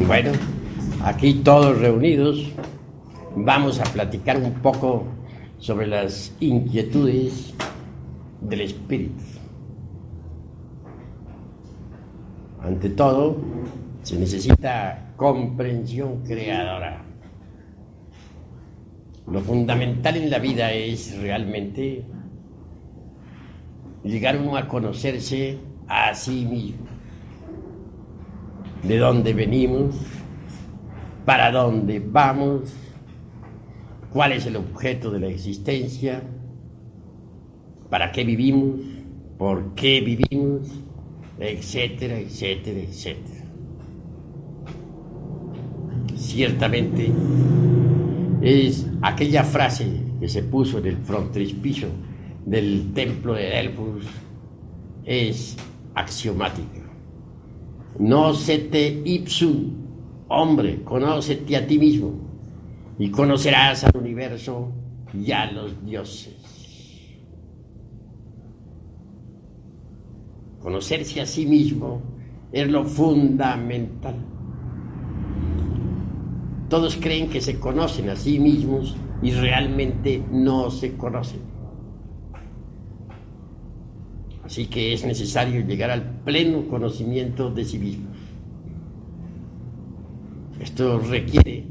Bueno, aquí todos reunidos vamos a platicar un poco sobre las inquietudes del espíritu. Ante todo, se necesita comprensión creadora. Lo fundamental en la vida es realmente llegar uno a conocerse a sí mismo. De dónde venimos, para dónde vamos, cuál es el objeto de la existencia, para qué vivimos, por qué vivimos, etcétera, etcétera, etcétera. Ciertamente es aquella frase que se puso en el frontispicio del templo de Delfos, es axiomática. Nócete ipsum, hombre, conócete a ti mismo y conocerás al universo y a los dioses. Conocerse a sí mismo es lo fundamental. Todos creen que se conocen a sí mismos y realmente no se conocen. Así que es necesario llegar al pleno conocimiento de sí mismos. Esto requiere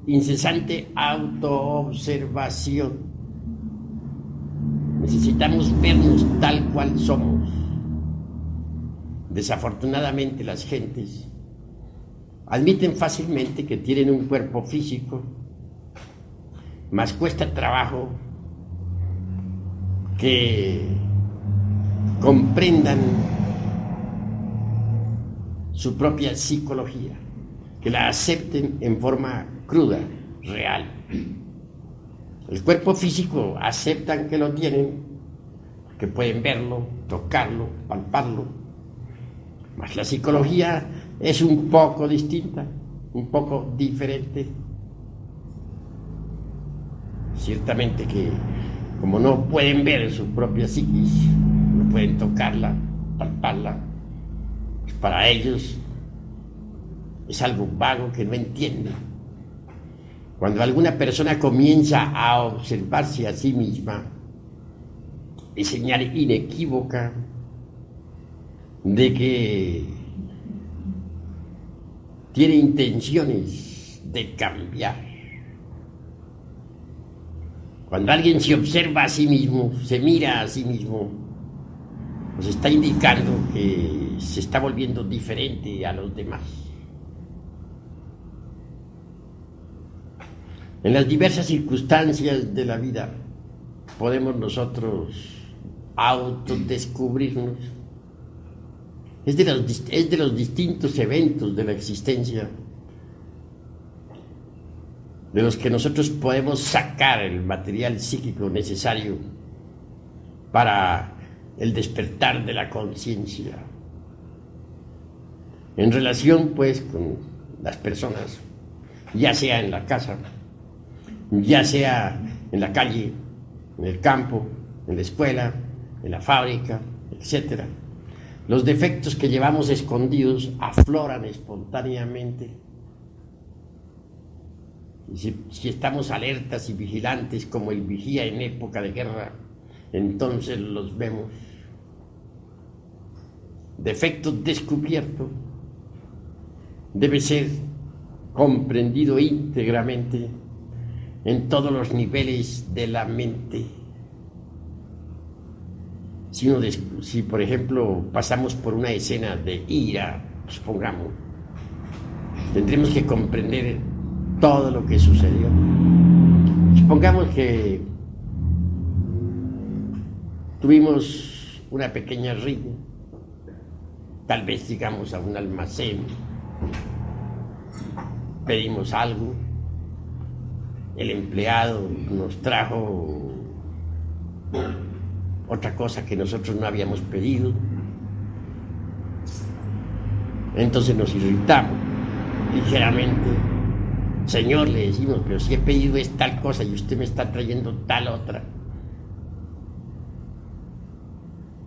incesante autoobservación. Necesitamos vernos tal cual somos. Desafortunadamente las gentes admiten fácilmente que tienen un cuerpo físico, mas cuesta trabajo que comprendan su propia psicología, que la acepten en forma cruda, real. El cuerpo físico aceptan que lo tienen, que pueden verlo, tocarlo, palparlo, mas la psicología es un poco distinta, un poco diferente. Ciertamente que como no pueden ver su propia psiquis, no pueden tocarla, palparla, pues para ellos es algo vago que no entienden. Cuando alguna persona comienza a observarse a sí misma, es señal inequívoca de que tiene intenciones de cambiar. Cuando alguien se observa a sí mismo, se mira a sí mismo, nos está indicando que se está volviendo diferente a los demás. En las diversas circunstancias de la vida podemos nosotros autodescubrirnos. Es de los distintos eventos de la existencia de los que nosotros podemos sacar el material psíquico necesario para el despertar de la conciencia. En relación, pues, con las personas, ya sea en la casa, ya sea en la calle, en el campo, en la escuela, en la fábrica, etcétera. Los defectos que llevamos escondidos afloran espontáneamente. Y si estamos alertas y vigilantes como el vigía en época de guerra, entonces los vemos. Defecto descubierto debe ser comprendido íntegramente en todos los niveles de la mente. Si por ejemplo pasamos por una escena de ira, supongamos, tendremos que comprender todo lo que sucedió. Supongamos que tuvimos una pequeña riña, tal vez llegamos a un almacén, pedimos algo, el empleado nos trajo otra cosa que nosotros no habíamos pedido, entonces nos irritamos ligeramente. Señor, le decimos, pero si he pedido es tal cosa y usted me está trayendo tal otra.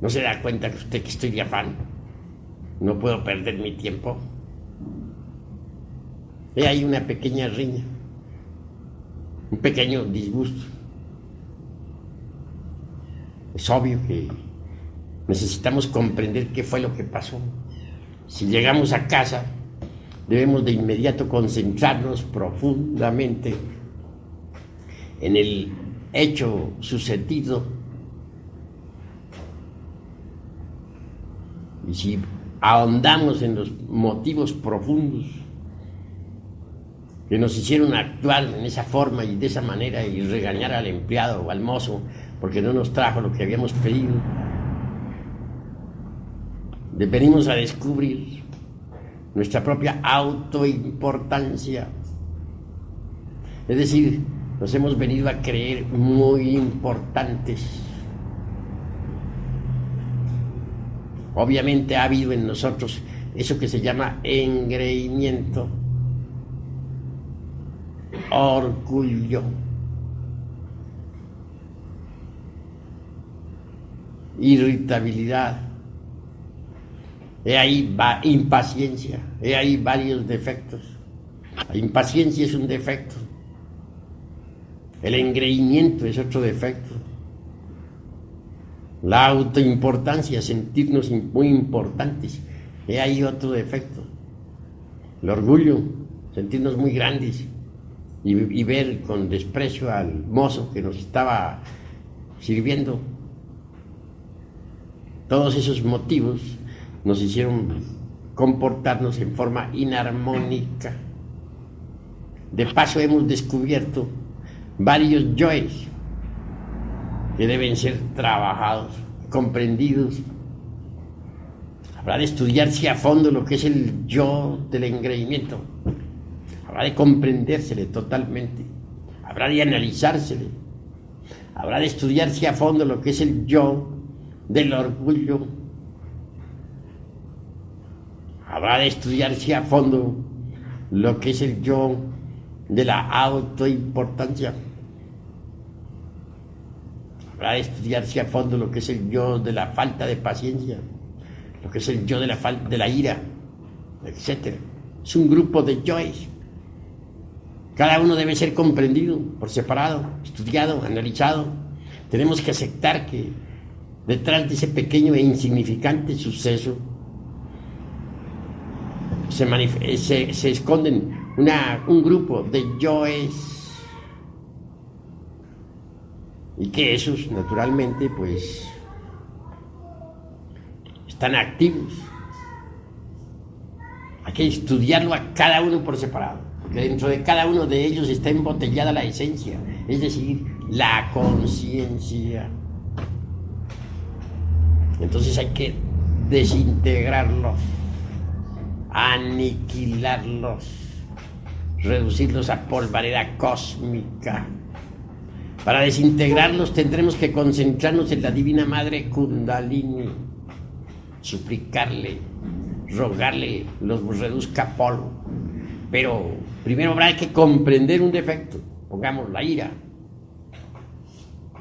¿No se da cuenta que usted que estoy de afán? No puedo perder mi tiempo. He ahí una pequeña riña, un pequeño disgusto. Es obvio que necesitamos comprender qué fue lo que pasó. Si llegamos a casa, debemos de inmediato concentrarnos profundamente en el hecho sucedido. Y si ahondamos en los motivos profundos que nos hicieron actuar en esa forma y de esa manera y regañar al empleado o al mozo porque no nos trajo lo que habíamos pedido, venimos a descubrir nuestra propia autoimportancia. Es decir, nos hemos venido a creer muy importantes. Obviamente ha habido en nosotros eso que se llama engreimiento, orgullo, irritabilidad, he ahí impaciencia, he ahí varios defectos. La impaciencia es un defecto, el engreimiento es otro defecto, la autoimportancia, sentirnos muy importantes, he ahí otro defecto, el orgullo, sentirnos muy grandes y ver con desprecio al mozo que nos estaba sirviendo. Todos esos motivos nos hicieron comportarnos en forma inarmónica. De paso hemos descubierto varios yoes que deben ser trabajados, comprendidos. Habrá de estudiarse a fondo lo que es el yo del engreimiento. Habrá de comprendérsele totalmente. Habrá de analizársele. Habrá de estudiarse a fondo lo que es el yo del orgullo. Habrá de estudiarse a fondo lo que es el yo de la autoimportancia. Habrá de estudiarse a fondo lo que es el yo de la falta de paciencia, lo que es el yo de la ira, etc. Es un grupo de yoes. Cada uno debe ser comprendido por separado, estudiado, analizado. Tenemos que aceptar que detrás de ese pequeño e insignificante suceso se esconden un grupo de yoes, y que esos naturalmente pues están activos. Hay que estudiarlo a cada uno por separado, porque dentro de cada uno de ellos está embotellada la esencia, es decir, la conciencia. Entonces hay que desintegrarlos, aniquilarlos, reducirlos a polvareda cósmica. Para desintegrarlos tendremos que concentrarnos en la Divina Madre Kundalini, suplicarle, rogarle los reduzca a polvo. Pero primero habrá que comprender un defecto, pongamos la ira,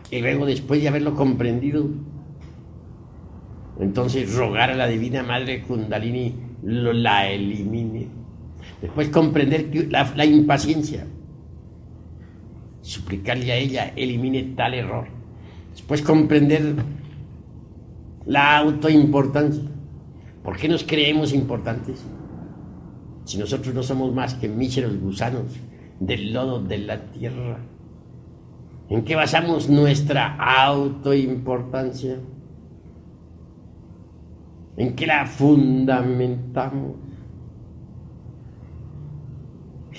y luego después de haberlo comprendido, entonces rogar a la Divina Madre Kundalini la elimine. Después comprender la impaciencia, suplicarle a ella elimine tal error. Después comprender la autoimportancia. ¿Por qué nos creemos importantes si nosotros no somos más que míseros gusanos del lodo de la tierra? ¿En qué basamos nuestra autoimportancia? ¿En qué la fundamentamos?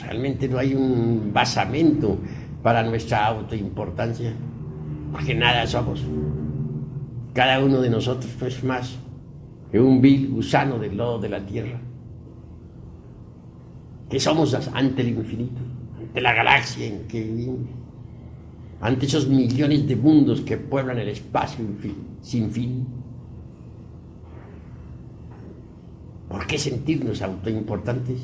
Realmente no hay un basamento para nuestra autoimportancia, porque nada somos. Cada uno de nosotros no es más que un vil gusano del lodo de la tierra. ¿Qué somos ante el infinito? Ante la galaxia en que vivimos, ante esos millones de mundos que pueblan el espacio sin fin. ¿Por qué sentirnos autoimportantes?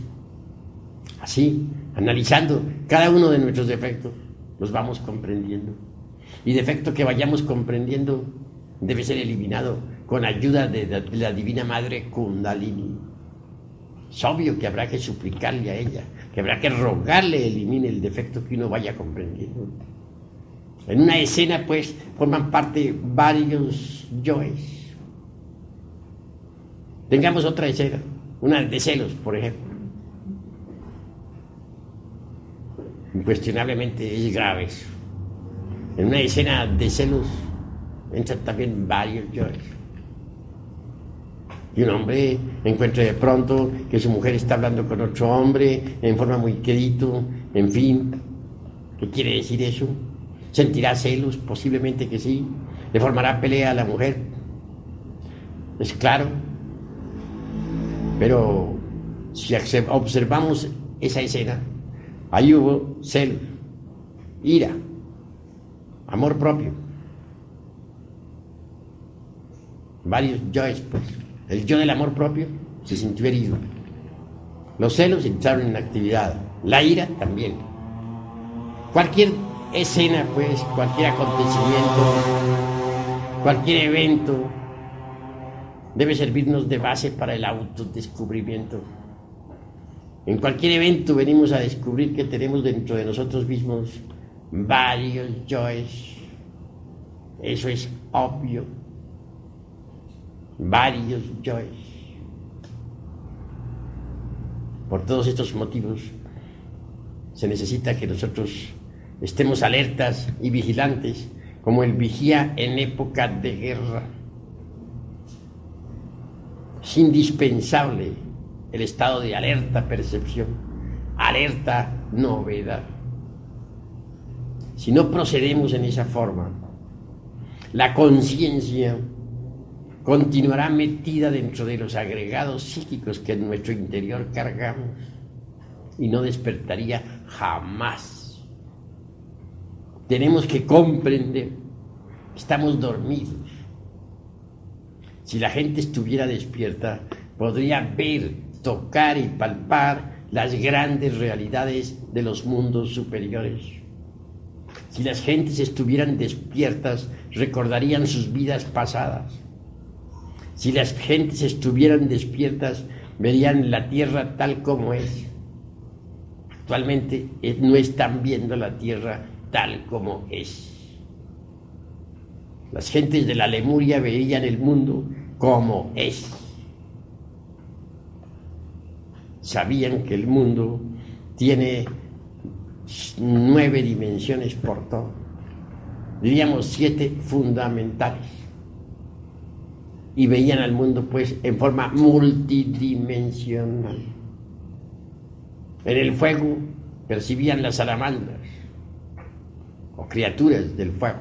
Así, analizando cada uno de nuestros defectos, los vamos comprendiendo. Y defecto que vayamos comprendiendo debe ser eliminado con ayuda de la Divina Madre Kundalini. Es obvio que habrá que suplicarle a ella, que habrá que rogarle elimine el defecto que uno vaya comprendiendo. En una escena, pues, forman parte varios yoes. Tengamos otra escena, una de celos, por ejemplo. Incuestionablemente es grave eso. En una escena de celos entran también varios yoes. Y un hombre encuentra de pronto que su mujer está hablando con otro hombre en forma muy querido, en fin. ¿Qué quiere decir eso? ¿Sentirá celos? Posiblemente que sí. ¿Le formará pelea a la mujer? Es claro. Pero si observamos esa escena, ahí hubo celos, ira, amor propio. Varios yoes, pues. El yo del amor propio se sintió herido. Los celos entraron en actividad. La ira también. Cualquier escena, pues, cualquier acontecimiento, cualquier evento debe servirnos de base para el autodescubrimiento. En cualquier evento venimos a descubrir que tenemos dentro de nosotros mismos varios yoes. Eso es obvio. Varios yoes. Por todos estos motivos se necesita que nosotros estemos alertas y vigilantes como el vigía en época de guerra. Es indispensable el estado de alerta percepción, alerta novedad. Si no procedemos en esa forma, la conciencia continuará metida dentro de los agregados psíquicos que en nuestro interior cargamos y no despertaría jamás. Tenemos que comprender que estamos dormidos. Si la gente estuviera despierta, podría ver, tocar y palpar las grandes realidades de los mundos superiores. Si las gentes estuvieran despiertas, recordarían sus vidas pasadas. Si las gentes estuvieran despiertas, verían la tierra tal como es. Actualmente no están viendo la tierra tal como es. Las gentes de la Lemuria veían el mundo como es. Sabían que el mundo tiene 9 dimensiones por todo. Diríamos 7 fundamentales. Y veían al mundo pues en forma multidimensional. En el fuego percibían las salamandras o criaturas del fuego.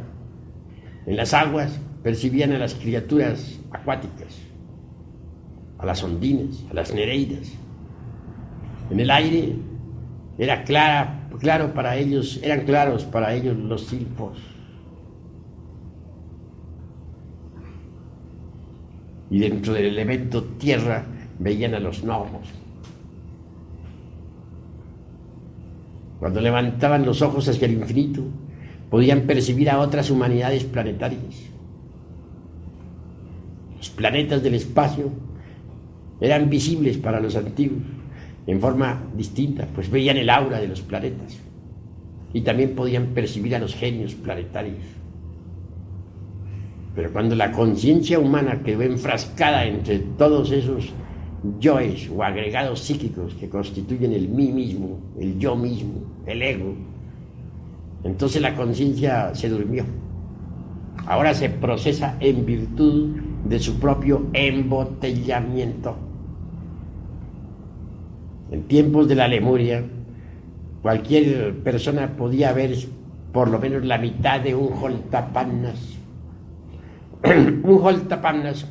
En las aguas percibían a las criaturas acuáticas, a las ondinas, a las nereidas. En el aire eran claros para ellos los silfos. Y dentro del elemento tierra veían a los gnomos. Cuando levantaban los ojos hacia el infinito, podían percibir a otras humanidades planetarias. Los planetas del espacio eran visibles para los antiguos en forma distinta, pues veían el aura de los planetas y también podían percibir a los genios planetarios. Pero cuando la conciencia humana quedó enfrascada entre todos esos yoes o agregados psíquicos que constituyen el mí mismo, el yo mismo, el ego, entonces la conciencia se durmió. Ahora se procesa en virtud de su propio embotellamiento. En tiempos de la Lemuria, cualquier persona podía ver por lo menos la mitad de un holtapannas. Un holtapannas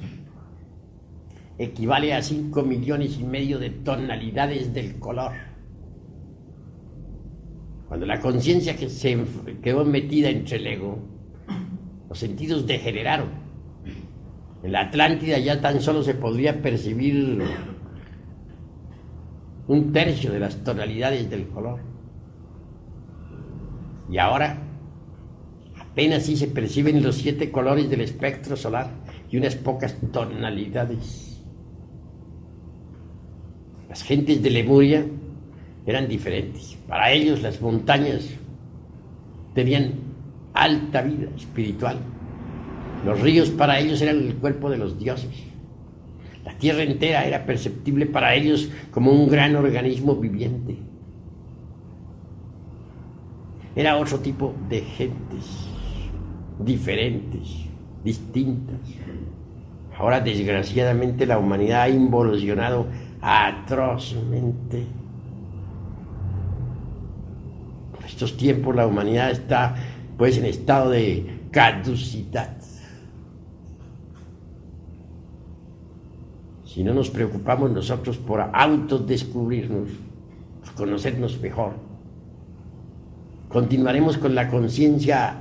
equivale a 5,5 millones de tonalidades del color. Cuando la conciencia que se quedó metida entre el ego, los sentidos degeneraron. En la Atlántida ya tan solo se podría percibir 1/3 de las tonalidades del color. Y ahora apenas sí se perciben los 7 colores del espectro solar y unas pocas tonalidades. Las gentes de Lemuria eran diferentes. Para ellos las montañas tenían alta vida espiritual. Los ríos para ellos eran el cuerpo de los dioses. La tierra entera era perceptible para ellos como un gran organismo viviente. Era otro tipo de gentes, diferentes, distintas. Ahora, desgraciadamente, la humanidad ha involucionado atrozmente. En estos tiempos la humanidad está, pues, en estado de caducidad. Si no nos preocupamos nosotros por autodescubrirnos, por conocernos mejor, continuaremos con la conciencia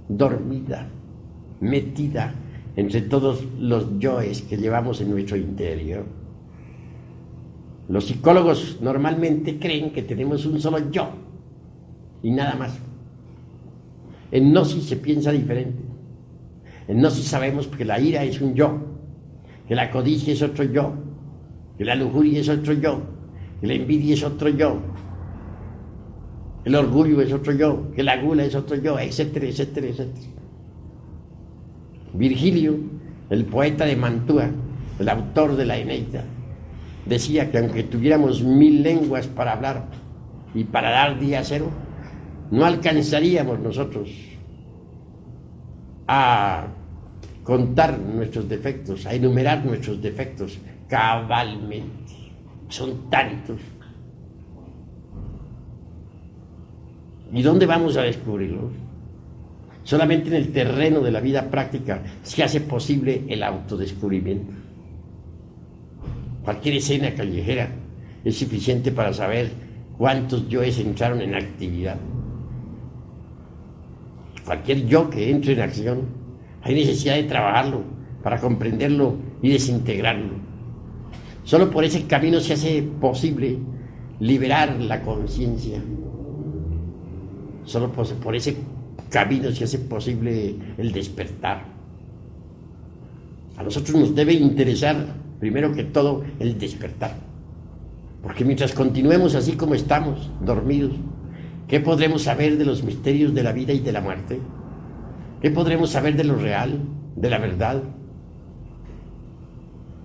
dormida, metida entre todos los yoes que llevamos en nuestro interior. Los psicólogos normalmente creen que tenemos un solo yo y nada más. En Gnosis se piensa diferente. En Gnosis sabemos que la ira es un yo, que la codicia es otro yo, que la lujuria es otro yo, que la envidia es otro yo, el orgullo es otro yo, que la gula es otro yo, etcétera, etcétera, etcétera. Virgilio, el poeta de Mantua, el autor de la Eneida, decía que aunque tuviéramos 1000 lenguas para hablar y para dar día cero, no alcanzaríamos nosotros a contar nuestros defectos, a enumerar nuestros defectos cabalmente. Son tantos. ¿Y dónde vamos a descubrirlos? Solamente en el terreno de la vida práctica se hace posible el autodescubrimiento. Cualquier escena callejera es suficiente para saber cuántos yoes entraron en actividad. Cualquier yo que entre en acción, hay necesidad de trabajarlo para comprenderlo y desintegrarlo. Solo por ese camino se hace posible liberar la conciencia. Solo por ese camino se hace posible el despertar. A nosotros nos debe interesar, primero que todo, el despertar. Porque mientras continuemos así como estamos, dormidos, ¿qué podremos saber de los misterios de la vida y de la muerte? ¿Qué podremos saber de lo real, de la verdad?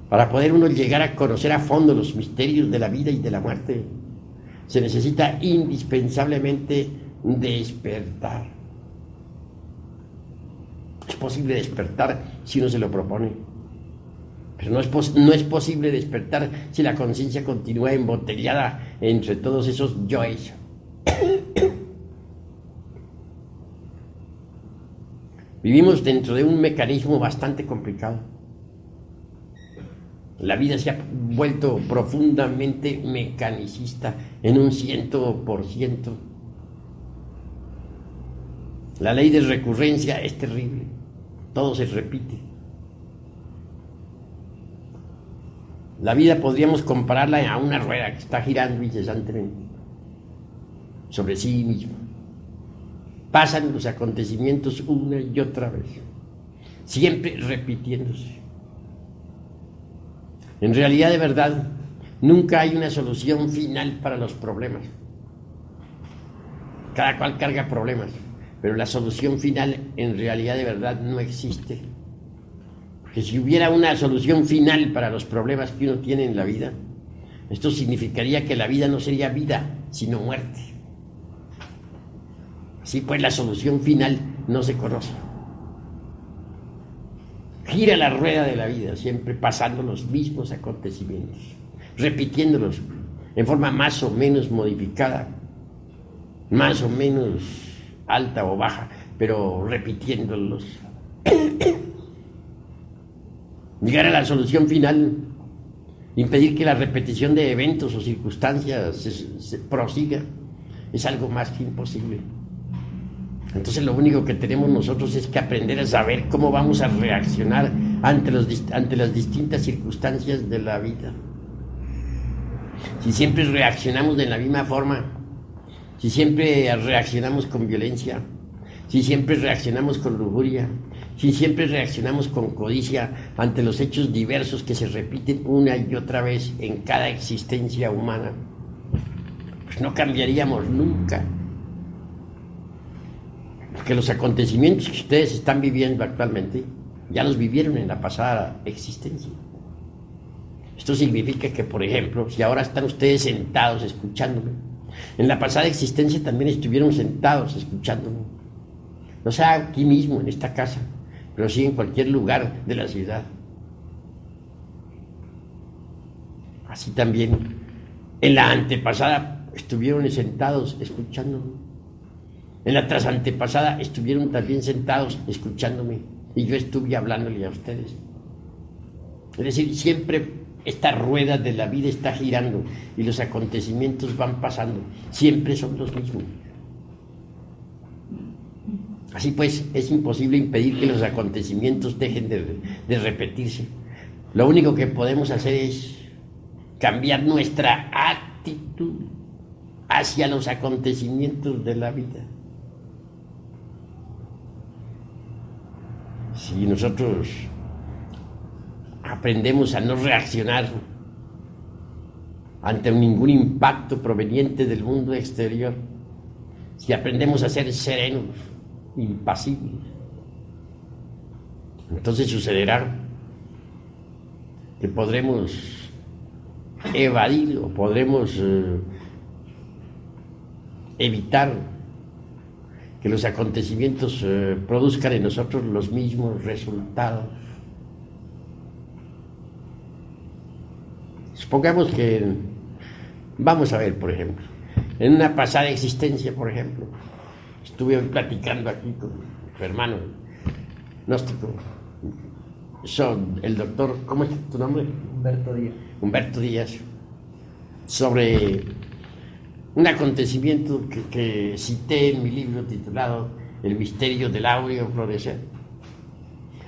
Para poder uno llegar a conocer a fondo los misterios de la vida y de la muerte, se necesita indispensablemente despertar. Es posible despertar si uno se lo propone, pero no es posible despertar si la conciencia continúa embotellada entre todos esos yoes. Vivimos dentro de un mecanismo bastante complicado. La vida se ha vuelto profundamente mecanicista en un 100%. La ley de recurrencia es terrible. Todo se repite. La vida podríamos compararla a una rueda que está girando incesantemente sobre sí misma. Pasan los acontecimientos una y otra vez, siempre repitiéndose. En realidad, de verdad, nunca hay una solución final para los problemas. Cada cual carga problemas, pero la solución final en realidad de verdad no existe. Porque si hubiera una solución final para los problemas que uno tiene en la vida, esto significaría que la vida no sería vida, sino muerte. Así pues, la solución final no se conoce. Gira la rueda de la vida, siempre pasando los mismos acontecimientos, repitiéndolos en forma más o menos modificada, más o menos alta o baja, pero repitiéndolos. Llegar a la solución final, impedir que la repetición de eventos o circunstancias se prosiga, es algo más que imposible. Entonces lo único que tenemos nosotros es que aprender a saber cómo vamos a reaccionar ante las distintas circunstancias de la vida. Si siempre reaccionamos de la misma forma, si siempre reaccionamos con violencia, si siempre reaccionamos con lujuria, Si siempre reaccionamos con codicia ante los hechos diversos que se repiten una y otra vez en cada existencia humana, pues no cambiaríamos nunca. Porque los acontecimientos que ustedes están viviendo actualmente ya los vivieron en la pasada existencia. Esto significa que, por ejemplo, si ahora están ustedes sentados escuchándome, en la pasada existencia también estuvieron sentados escuchándome. No sea aquí mismo, en esta casa, pero sí en cualquier lugar de la ciudad. Así también, en la antepasada estuvieron sentados escuchándome. En la trasantepasada estuvieron también sentados escuchándome y yo estuve hablándole a ustedes. Es decir, siempre esta rueda de la vida está girando y los acontecimientos van pasando. Siempre son los mismos. Así pues, es imposible impedir que los acontecimientos dejen de repetirse. Lo único que podemos hacer es cambiar nuestra actitud hacia los acontecimientos de la vida. Si nosotros aprendemos a no reaccionar ante ningún impacto proveniente del mundo exterior, si aprendemos a ser serenos, impasibles, entonces sucederá que podremos evadir o podremos evitar que los acontecimientos produzcan en nosotros los mismos resultados. Supongamos que, vamos a ver, por ejemplo, en una pasada existencia, por ejemplo, estuve platicando aquí con mi hermano gnóstico, el doctor, ¿cómo es tu nombre? Humberto Díaz, sobre un acontecimiento que cité en mi libro titulado El misterio del áureo florecer.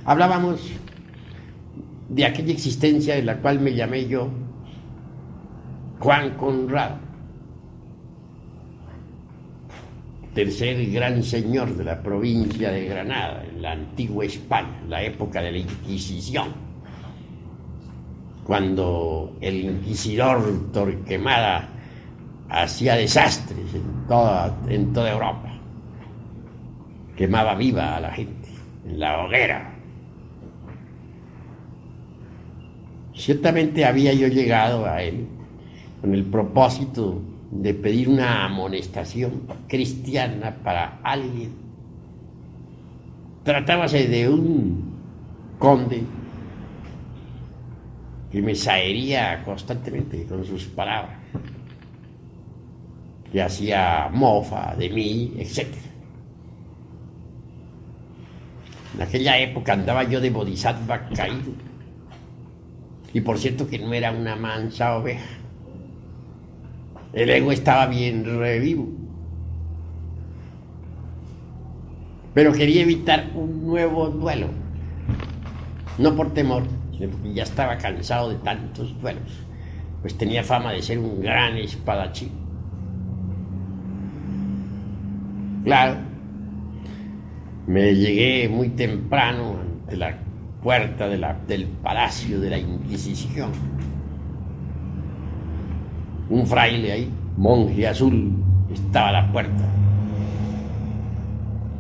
Hablábamos de aquella existencia en la cual me llamé yo Juan Conrado, tercer gran señor de la provincia de Granada, en la antigua España, la época de la Inquisición, cuando el inquisidor Torquemada hacía desastres en toda Europa, quemaba viva a la gente en la hoguera. Ciertamente había yo llegado a él con el propósito de pedir una amonestación cristiana para alguien. Tratábase de un conde que me saería constantemente con sus palabras, que hacía mofa de mí, etc. En aquella época andaba yo de bodhisattva caído, y por cierto que no era una mansa oveja. El ego estaba bien revivo, pero quería evitar un nuevo duelo, no por temor, sino porque ya estaba cansado de tantos duelos, pues tenía fama de ser un gran espadachín. Claro, me llegué muy temprano ante la puerta del Palacio de la Inquisición. Un fraile ahí, monje azul, estaba a la puerta.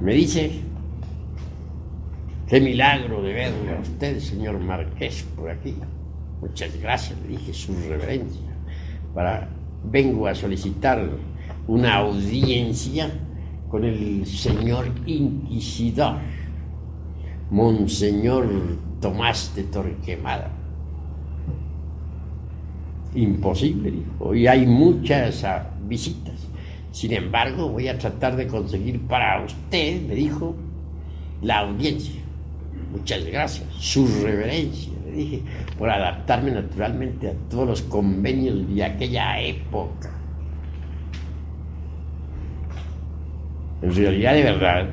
Me dice: qué milagro de verle a usted, señor Marqués, por aquí. Muchas gracias, le dije, su reverencia. Vengo a solicitar una audiencia con el señor inquisidor, Monseñor Tomás de Torquemada. Imposible, dijo, y hay muchas visitas. Sin embargo, voy a tratar de conseguir para usted, me dijo, la audiencia. Muchas gracias, su reverencia, le dije, por adaptarme naturalmente a todos los convenios de aquella época. En realidad, de verdad,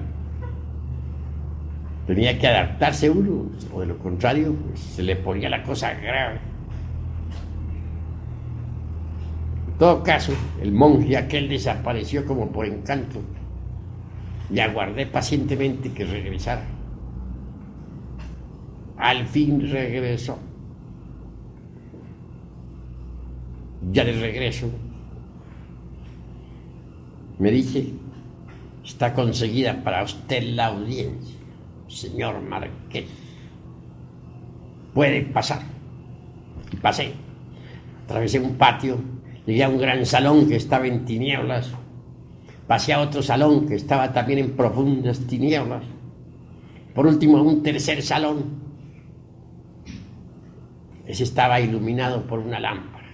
tenía que adaptarse uno, o de lo contrario, pues, se le ponía la cosa grave. En todo caso, el monje aquel desapareció como por encanto. Le aguardé pacientemente que regresara. al fin regresó. Ya de regreso, me dice: está conseguida para usted la audiencia, señor Marqués. Puede pasar. Y pasé. Atravesé un patio, llegué a un gran salón que estaba en tinieblas. Pasé a otro salón que estaba también en profundas tinieblas. Por último, a un tercer salón. Ese estaba iluminado por una lámpara.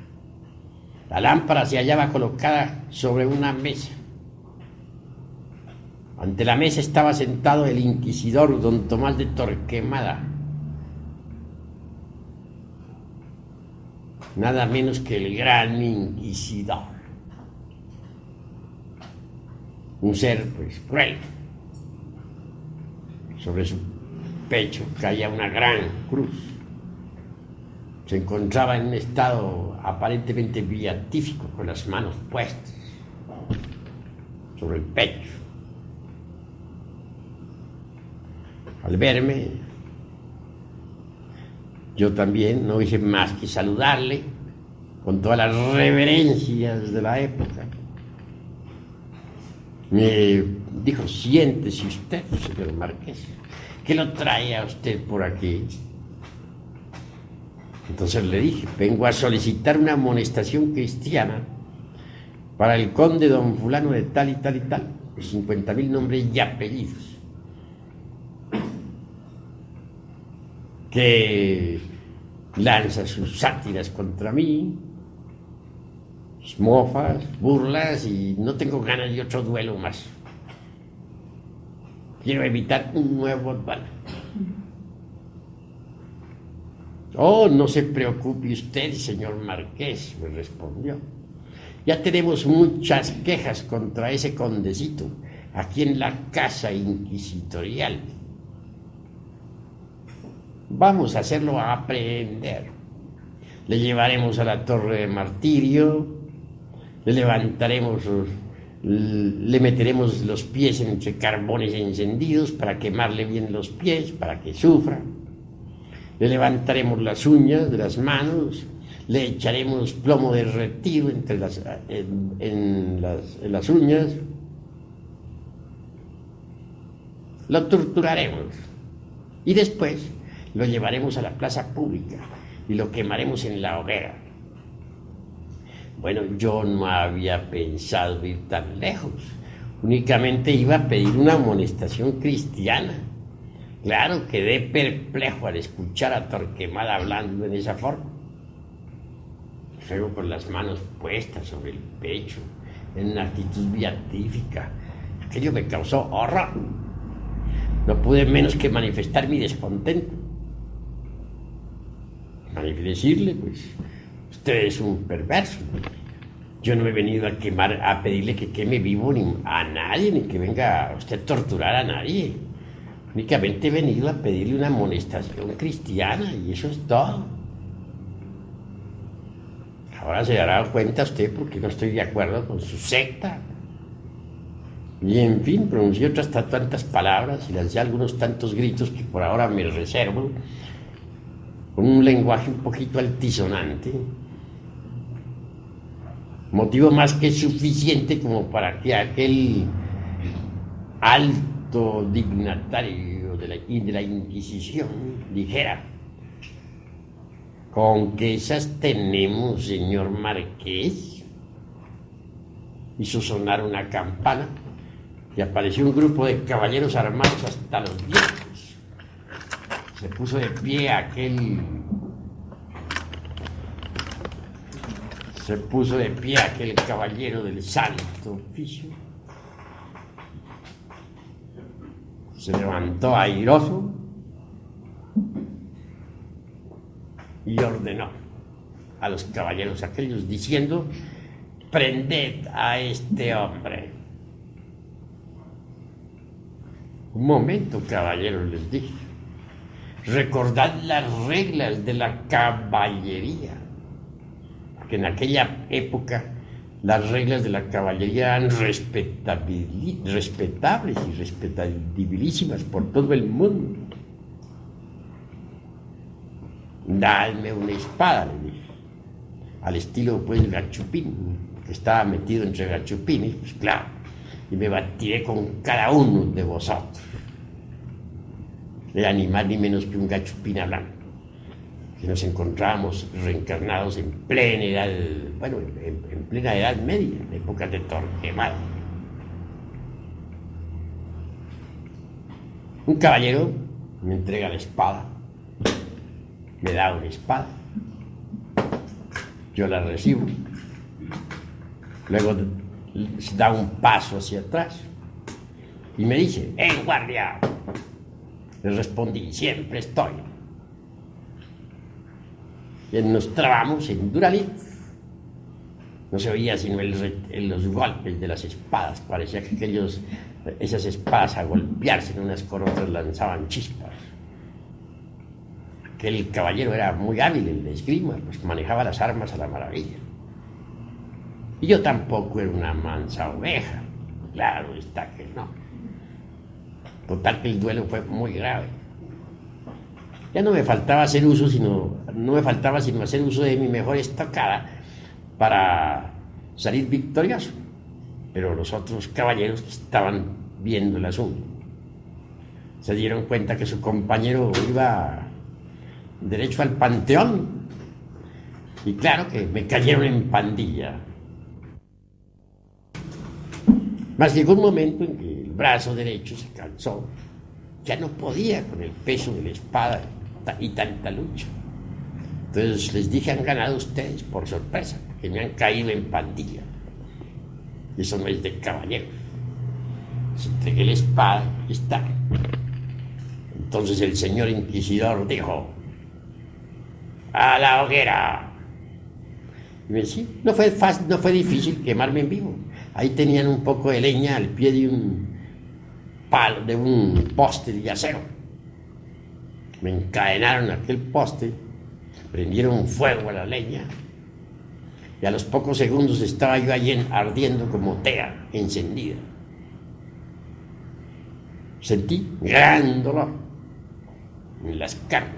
La lámpara se hallaba colocada sobre una mesa. Ante la mesa estaba sentado el inquisidor don Tomás de Torquemada. Nada menos que el gran inquisidor. Un ser, pues, cruel. Sobre su pecho caía una gran cruz. Se encontraba en un estado aparentemente beatífico, con las manos puestas sobre el pecho. Al verme, yo también no hice más que saludarle con todas las reverencias de la época. Me dijo: siéntese usted, señor Marqués. ¿Qué lo trae a usted por aquí? Entonces le dije: vengo a solicitar una amonestación cristiana para el conde don fulano de tal y tal y tal, de 50,000 nombres y apellidos, que lanza sus sátiras contra mí, mofas, burlas, y no tengo ganas de otro duelo más. Quiero evitar un nuevo duelo. Oh, no se preocupe usted, señor Marqués, me respondió. Ya tenemos muchas quejas contra ese condecito aquí en la casa inquisitorial. Vamos a hacerlo aprehender. Le llevaremos a la torre de martirio, le levantaremos, le meteremos los pies entre carbones encendidos para quemarle bien los pies, para que sufra. Le levantaremos las uñas de las manos, le echaremos plomo derretido en las uñas. Lo torturaremos y después lo llevaremos a la plaza pública y lo quemaremos en la hoguera. Bueno, yo no había pensado ir tan lejos, únicamente iba a pedir una amonestación cristiana. Claro, quedé perplejo al escuchar a Torquemada hablando en esa forma. Luego con las manos puestas sobre el pecho, en una actitud beatífica. Aquello me causó horror. No pude menos que manifestar mi descontento. Decirle: pues, usted es un perverso. Yo no he venido a pedirle que queme vivo a nadie, ni que venga usted a torturar a nadie. Únicamente he venido a pedirle una amonestación cristiana, y eso es todo. Ahora se dará cuenta usted porque no estoy de acuerdo con su secta. Y en fin, pronuncié otras tantas palabras y lancé algunos tantos gritos que por ahora me reservo, con un lenguaje un poquito altisonante, motivo más que suficiente como para que aquel alto dignatario de la Inquisición dijera: ¿con qué esas tenemos, señor Marqués? Hizo sonar una campana y apareció un grupo de caballeros armados hasta los dientes. Se puso de pie aquel caballero del santo oficio. Se levantó airoso y ordenó a los caballeros aquellos diciendo: prended a este hombre. Un momento, caballeros, les dije. Recordad las reglas de la caballería, porque en aquella época las reglas de la caballería eran respetables y respetabilísimas por todo el mundo. Dadme una espada, le dije, al estilo pues Gachupín, que estaba metido entre gachupines, pues claro, y me batiré con cada uno de vosotros. Era ni más ni menos que un gachupín hablando, que nos encontrábamos reencarnados en plena edad, bueno, en plena edad media, en épocas de Torquemada. Un caballero me entrega la espada, me da una espada, yo la recibo, luego da un paso hacia atrás y me dice: ¡En guardia! Le respondí: siempre estoy. Y nos trabamos en Duralit. No se oía sino los golpes de las espadas. Parecía que esas espadas, a golpearse unas con otras, lanzaban chispas. Aquel caballero era muy hábil en la esgrima, pues manejaba las armas a la maravilla. Y yo tampoco era una mansa oveja. Claro está que no. Total que el duelo fue muy grave. Ya no me faltaba sino hacer uso de mi mejor estocada para salir victorioso. Pero los otros caballeros que estaban viendo el asunto se dieron cuenta que su compañero iba derecho al panteón. Y claro que me cayeron en pandilla. Mas llegó un momento en que el brazo derecho se cansó, ya no podía con el peso de la espada y tanta lucha. Entonces les dije: han ganado ustedes por sorpresa, porque me han caído en pandilla. Y eso no es de caballero. Les entregué la espada y está. Entonces el señor inquisidor dijo: ¡a la hoguera! Y me decía: no fue difícil quemarme en vivo. Ahí tenían un poco de leña al pie de un palo, de un poste de acero. Me encadenaron a aquel poste, prendieron fuego a la leña y a los pocos segundos estaba yo allí ardiendo como tea encendida. Sentí gran dolor en las carnes.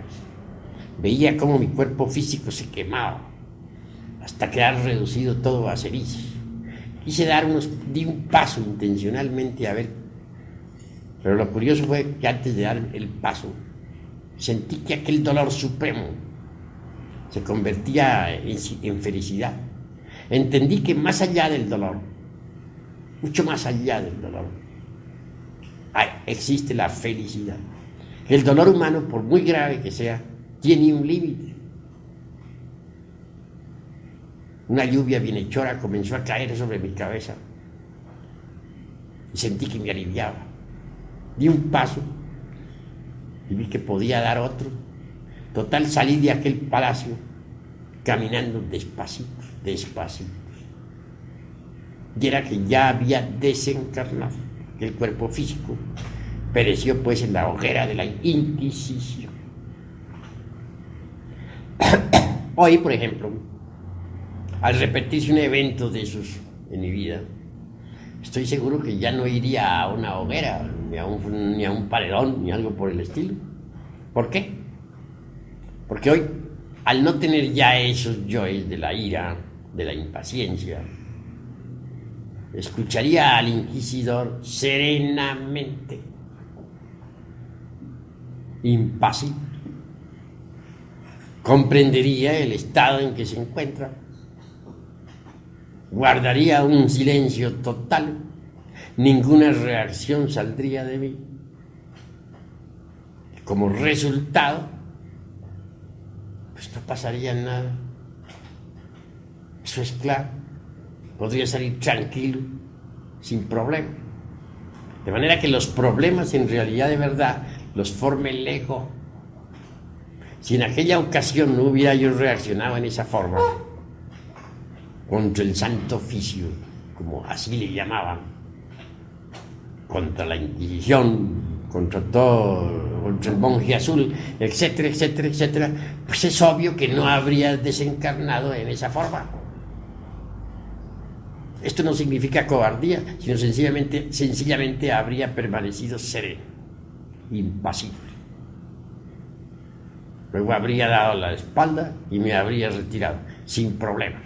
Veía cómo mi cuerpo físico se quemaba hasta quedar reducido todo a cenizas. Quise di un paso intencionalmente a ver, pero lo curioso fue que antes de dar el paso sentí que aquel dolor supremo se convertía en felicidad. Entendí que más allá del dolor, mucho más allá del dolor, existe la felicidad. El dolor humano, por muy grave que sea, tiene un límite. Una lluvia bienhechora comenzó a caer sobre mi cabeza y sentí que me aliviaba. Di un paso y vi que podía dar otro. Total, salí de aquel palacio caminando despacito. Y era que ya había desencarnado. El cuerpo físico pereció pues en la hoguera de la Inquisición. Hoy, por ejemplo, al repetirse un evento de esos en mi vida, estoy seguro que ya no iría a una hoguera, ni a un paredón, ni algo por el estilo. ¿Por qué? Porque hoy, al no tener ya esos yoes de la ira, de la impaciencia, escucharía al inquisidor serenamente, impasible. Comprendería el estado en que se encuentra, guardaría un silencio total, ninguna reacción saldría de mí. Como resultado, pues no pasaría nada. Eso es claro. Podría salir tranquilo, sin problema. De manera que los problemas en realidad de verdad los forma el ego. Si en aquella ocasión no hubiera yo reaccionado en esa forma, contra el santo oficio, como así le llamaban, contra la Inquisición, contra el monje azul, etcétera, etcétera, etcétera, pues es obvio que no habría desencarnado en esa forma. Esto no significa cobardía, sino sencillamente habría permanecido sereno, impasible. Luego habría dado la espalda y me habría retirado, sin problema.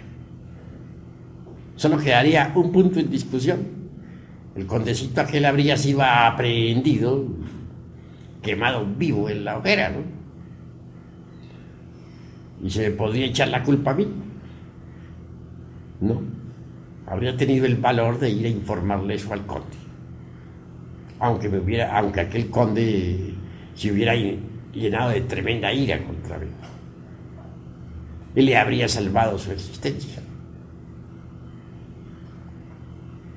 Solo quedaría un punto en discusión. El condecito aquel habría sido aprehendido, quemado vivo en la hoguera, ¿no? Y se me podría echar la culpa a mí. No. Habría tenido el valor de ir a informarle eso al conde. Aunque aquel conde se hubiera llenado de tremenda ira contra mí. Y le habría salvado su existencia.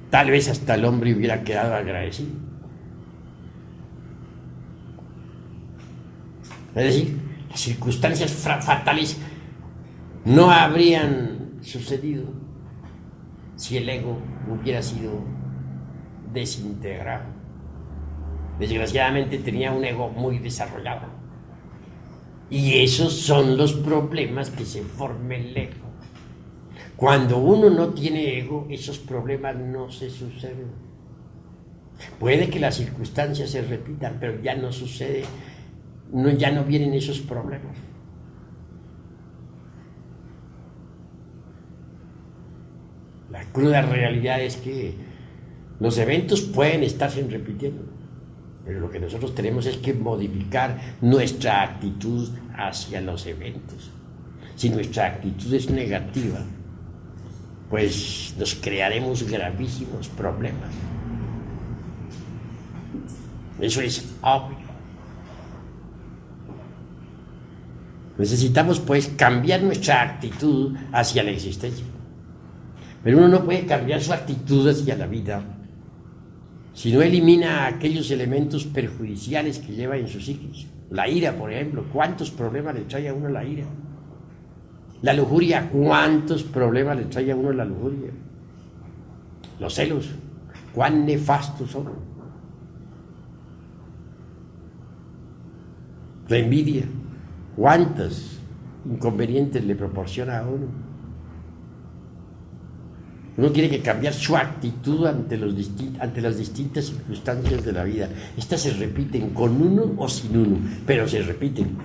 Tal vez hasta el hombre hubiera quedado agradecido. Es decir, las circunstancias fatales no habrían sucedido si el ego hubiera sido desintegrado. Desgraciadamente tenía un ego muy desarrollado. Y esos son los problemas que se forma el ego. Cuando uno no tiene ego, esos problemas no se suceden. Puede que las circunstancias se repitan, pero ya no sucede, ya no vienen esos problemas. La cruda realidad es que los eventos pueden estarse repitiendo, pero lo que nosotros tenemos es que modificar nuestra actitud hacia los eventos. Si nuestra actitud es negativa, pues nos crearemos gravísimos problemas. Eso es obvio. Necesitamos pues cambiar nuestra actitud hacia la existencia. Pero uno no puede cambiar su actitud hacia la vida si no elimina aquellos elementos perjudiciales que lleva en su psiquis. La ira, por ejemplo, ¿cuántos problemas le trae a uno la ira? La lujuria, ¿cuántos problemas le trae a uno la lujuria? Los celos, ¿cuán nefastos son? La envidia, ¿cuántos inconvenientes le proporciona a uno? Uno tiene que cambiar su actitud ante las distintas circunstancias de la vida. Estas se repiten con uno o sin uno, pero se repiten.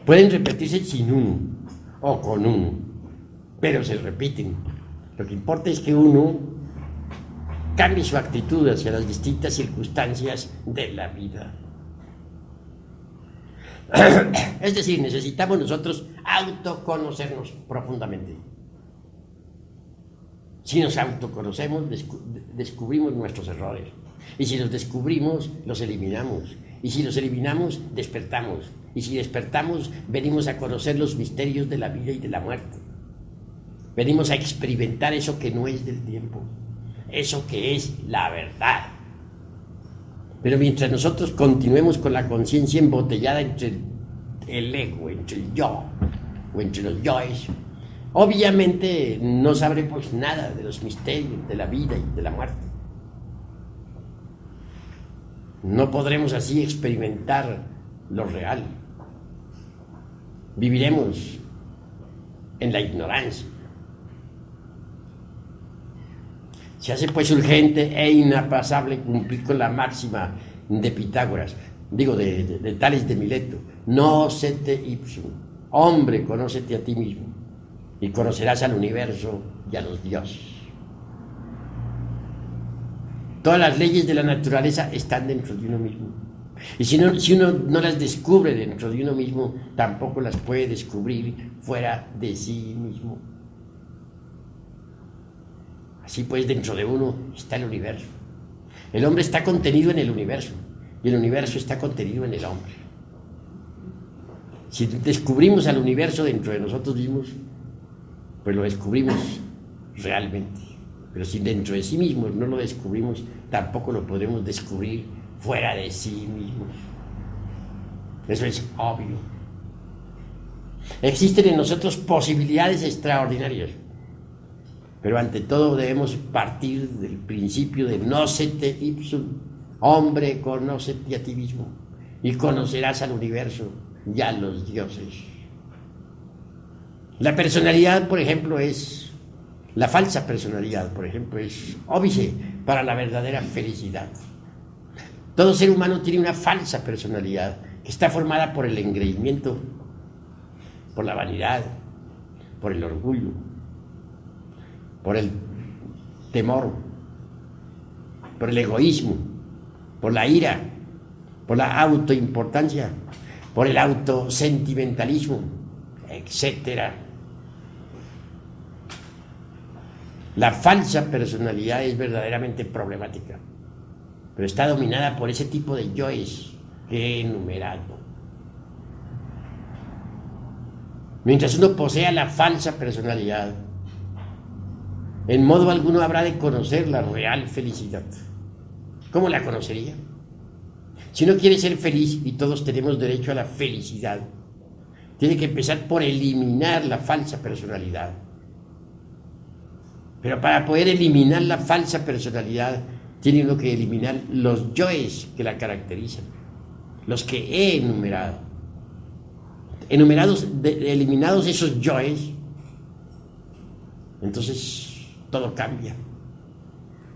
Pueden repetirse sin uno o con uno, pero se repiten. Lo que importa es que uno cambie su actitud hacia las distintas circunstancias de la vida. Es decir, necesitamos nosotros autoconocernos profundamente. Si nos autoconocemos, descubrimos nuestros errores. Y si los descubrimos, los eliminamos. Y si los eliminamos, despertamos. Y si despertamos, venimos a conocer los misterios de la vida y de la muerte. Venimos a experimentar eso que no es del tiempo. Eso que es la verdad. Pero mientras nosotros continuemos con la conciencia embotellada entre el ego, entre el yo, o entre los yoes, obviamente no sabremos nada de los misterios de la vida y de la muerte. No podremos así experimentar lo real. Viviremos en la ignorancia. Se hace pues urgente e inapasable cumplir con la máxima de Pitágoras, de Tales de Mileto: nocete ipsum, hombre, conócete a ti mismo, y conocerás al universo y a los dioses. Todas las leyes de la naturaleza están dentro de uno mismo. Y si uno no las descubre dentro de uno mismo, tampoco las puede descubrir fuera de sí mismo. Así pues, dentro de uno está el universo. El hombre está contenido en el universo, y el universo está contenido en el hombre. Si descubrimos al universo dentro de nosotros mismos, pues lo descubrimos realmente. Pero si dentro de sí mismos no lo descubrimos, tampoco lo podremos descubrir fuera de sí mismos. Eso es obvio. Existen en nosotros posibilidades extraordinarias, pero ante todo debemos partir del principio de nocete ipsum, hombre, conócete a ti mismo, y conocerás al universo y a los dioses. La personalidad, por ejemplo, la falsa personalidad, por ejemplo, es óbice para la verdadera felicidad. Todo ser humano tiene una falsa personalidad que está formada por el engreimiento, por la vanidad, por el orgullo, por el temor, por el egoísmo, por la ira, por la autoimportancia, por el autosentimentalismo, etc. La falsa personalidad es verdaderamente problemática, pero está dominada por ese tipo de yoes que he enumerado. Mientras uno posea la falsa personalidad, en modo alguno habrá de conocer la real felicidad. ¿Cómo la conocería? Si uno quiere ser feliz, y todos tenemos derecho a la felicidad, tiene que empezar por eliminar la falsa personalidad. Pero para poder eliminar la falsa personalidad, tiene uno que eliminar los yoes que la caracterizan, los que he enumerado. Eliminados esos yoes, entonces todo cambia.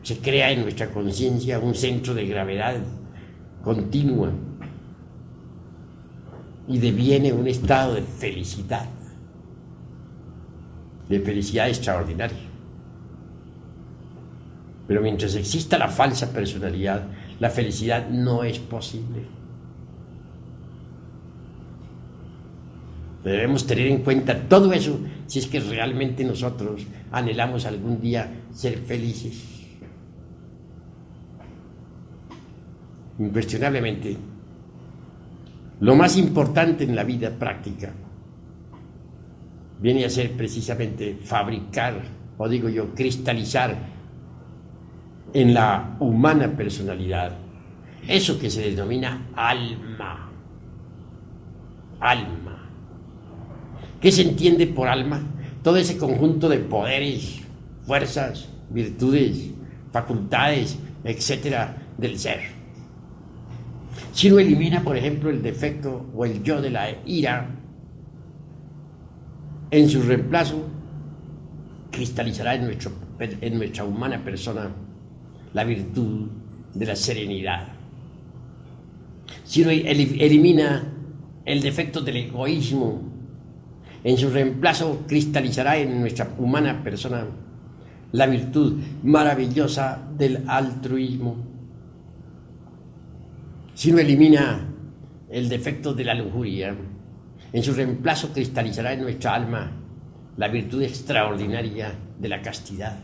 Se crea en nuestra conciencia un centro de gravedad continua y deviene un estado de felicidad extraordinaria. Pero mientras exista la falsa personalidad, la felicidad no es posible. Debemos tener en cuenta todo eso si es que realmente nosotros anhelamos algún día ser felices. Incuestionablemente, lo más importante en la vida práctica viene a ser precisamente fabricar, o digo yo, cristalizar en la humana personalidad eso que se denomina alma. Alma. ¿Qué se entiende por alma? Todo ese conjunto de poderes, fuerzas, virtudes, facultades, etcétera, del ser. Si uno elimina, por ejemplo, el defecto o el yo de la ira, en su reemplazo cristalizará en nuestra humana persona la virtud de la serenidad. Si uno elimina el defecto del egoísmo, en su reemplazo cristalizará en nuestra humana persona la virtud maravillosa del altruismo. Si uno elimina el defecto de la lujuria, en su reemplazo cristalizará en nuestra alma la virtud extraordinaria de la castidad.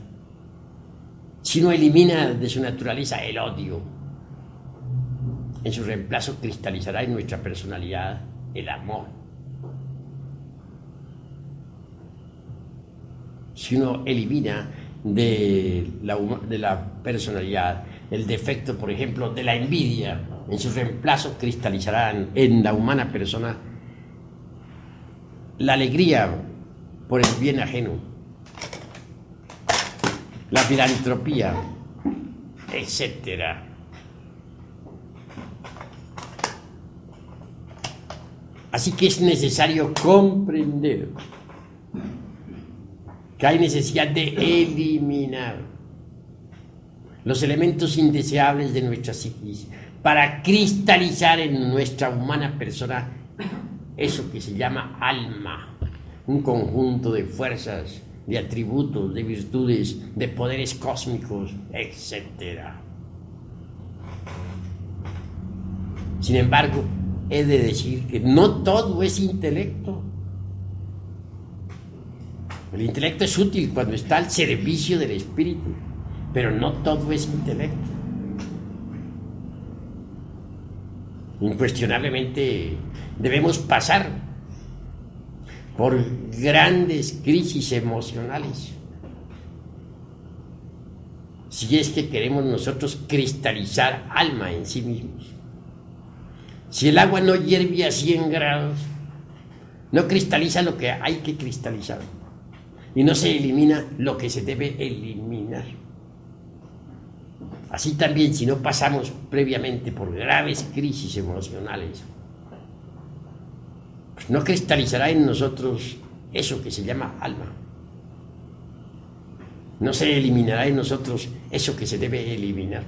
Si uno elimina de su naturaleza el odio, en su reemplazo cristalizará en nuestra personalidad el amor. Si uno elimina de la personalidad el defecto, por ejemplo, de la envidia, en su reemplazo cristalizarán en la humana persona la alegría por el bien ajeno, la filantropía, etc. Así que es necesario comprender que hay necesidad de eliminar los elementos indeseables de nuestra psiquis para cristalizar en nuestra humana persona eso que se llama alma, un conjunto de fuerzas, de atributos, de virtudes, de poderes cósmicos, etc. Sin embargo, he de decir que no todo es intelecto. El intelecto es útil cuando está al servicio del espíritu, pero no todo es intelecto. Incuestionablemente debemos pasar por grandes crisis emocionales si es que queremos nosotros cristalizar alma en sí mismos. Si el agua no hierve a 100 grados, no cristaliza lo que hay que cristalizar y no se elimina lo que se debe eliminar. Así también, si no pasamos previamente por graves crisis emocionales, pues no cristalizará en nosotros eso que se llama alma. No se eliminará en nosotros eso que se debe eliminar.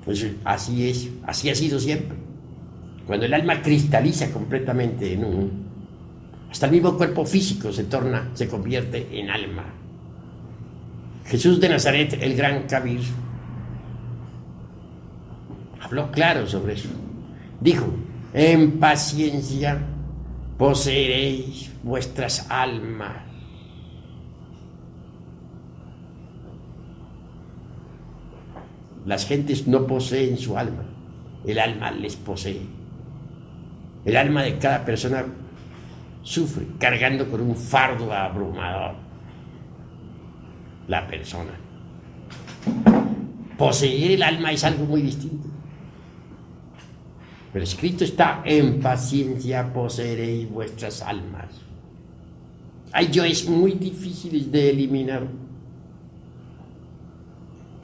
Pues así es, así ha sido siempre. Cuando el alma cristaliza completamente en uno, hasta el mismo cuerpo físico se convierte en alma. Jesús de Nazaret, el gran Kabir, habló claro sobre eso. Dijo: en paciencia poseeréis vuestras almas. Las gentes no poseen su alma, el alma les posee. El alma de cada persona sufre cargando con un fardo abrumador. La persona. Poseer el alma es algo muy distinto. Pero escrito está: en paciencia poseeréis vuestras almas. Hay yoes muy difíciles de eliminar,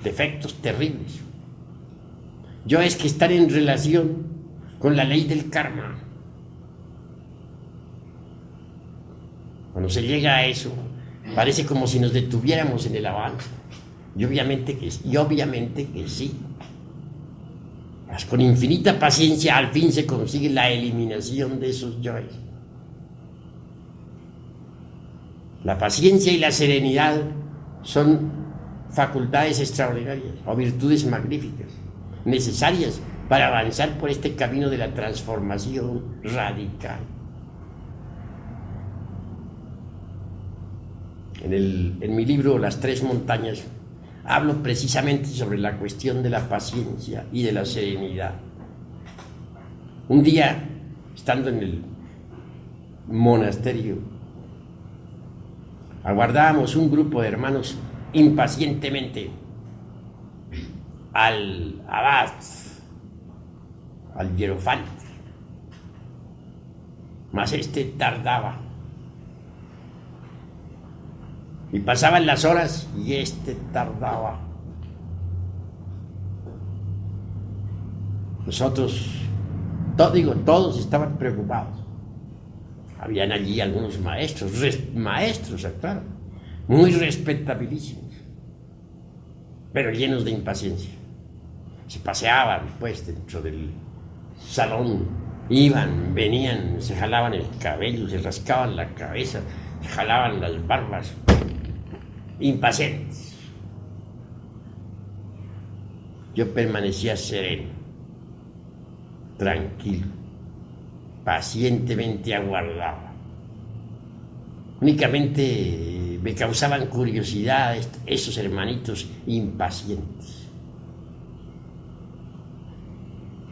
defectos terribles, yoes que están en relación con la ley del karma. Cuando se llega a eso, parece como si nos detuviéramos en el avance. Y obviamente que sí. Mas con infinita paciencia al fin se consigue la eliminación de esos yoes. La paciencia y la serenidad son facultades extraordinarias o virtudes magníficas, necesarias para avanzar por este camino de la transformación radical. En mi libro Las Tres Montañas hablo precisamente sobre la cuestión de la paciencia y de la serenidad. Un día, estando en el monasterio, aguardábamos un grupo de hermanos impacientemente al abad, al hierofante, mas este tardaba. Y pasaban las horas y este tardaba. Nosotros, todos estaban preocupados. Habían allí algunos maestros, claro, muy respetabilísimos, pero llenos de impaciencia. Se paseaban, pues, dentro del salón, iban, venían, se jalaban el cabello, se rascaban la cabeza, se jalaban las barbas, impacientes. Yo permanecía sereno, tranquilo, pacientemente aguardaba. Únicamente me causaban curiosidad esos hermanitos impacientes.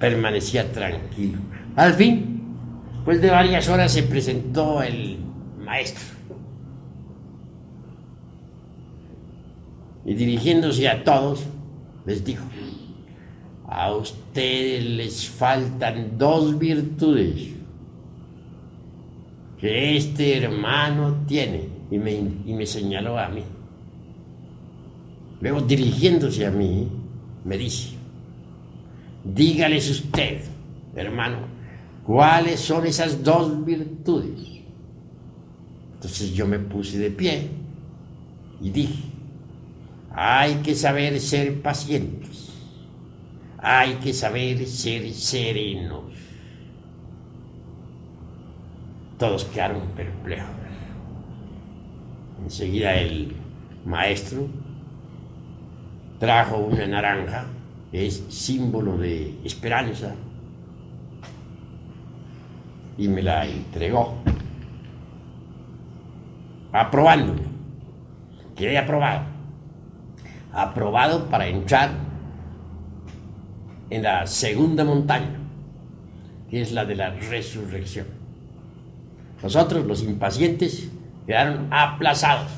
Permanecía tranquilo. Al fin, después de varias horas, se presentó el maestro. Y dirigiéndose a todos, les dijo: a ustedes les faltan dos virtudes que este hermano tiene. Y me señaló a mí. Luego, dirigiéndose a mí, me dice: dígales usted, hermano, ¿cuáles son esas dos virtudes? Entonces yo me puse de pie y dije: hay que saber ser pacientes, hay que saber ser serenos. Todos quedaron perplejos. Enseguida el maestro trajo una naranja, que es símbolo de esperanza, y me la entregó, aprobándome. Quedé aprobado para entrar en la segunda montaña, que es la de la resurrección. Nosotros, los impacientes, quedaron aplazados.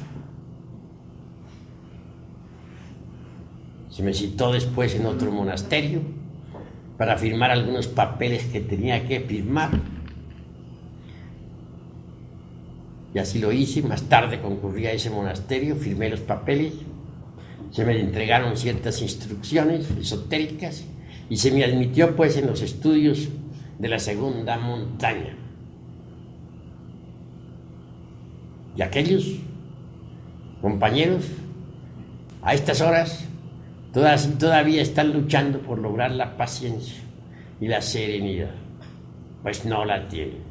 Se me citó después en otro monasterio para firmar algunos papeles que tenía que firmar. Y así lo hice. Más tarde concurrí a ese monasterio, firmé los papeles, se me entregaron ciertas instrucciones esotéricas y se me admitió, pues, en los estudios de la segunda montaña. Y aquellos compañeros, a estas horas, todavía están luchando por lograr la paciencia y la serenidad, pues no la tienen.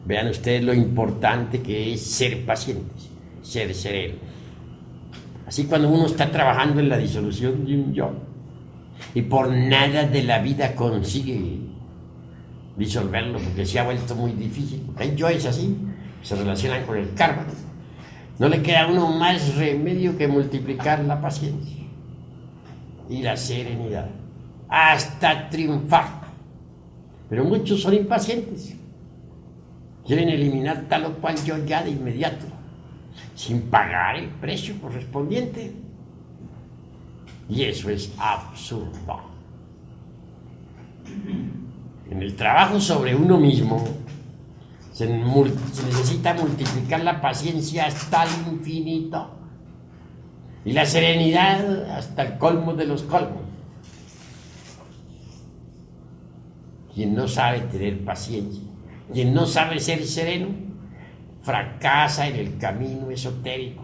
Vean ustedes lo importante que es ser pacientes, ser serenos. Así cuando uno está trabajando en la disolución de un yo y por nada de la vida consigue disolverlo porque se ha vuelto muy difícil, porque hay yoes así, se relacionan con el karma, no le queda a uno más remedio que multiplicar la paciencia y la serenidad hasta triunfar. Pero muchos son impacientes, quieren eliminar tal o cual yo ya de inmediato, sin pagar el precio correspondiente. Y eso es absurdo. En el trabajo sobre uno mismo se necesita multiplicar la paciencia hasta el infinito y la serenidad hasta el colmo de los colmos. Quien no sabe tener paciencia, quien no sabe ser sereno, fracasa en el camino esotérico.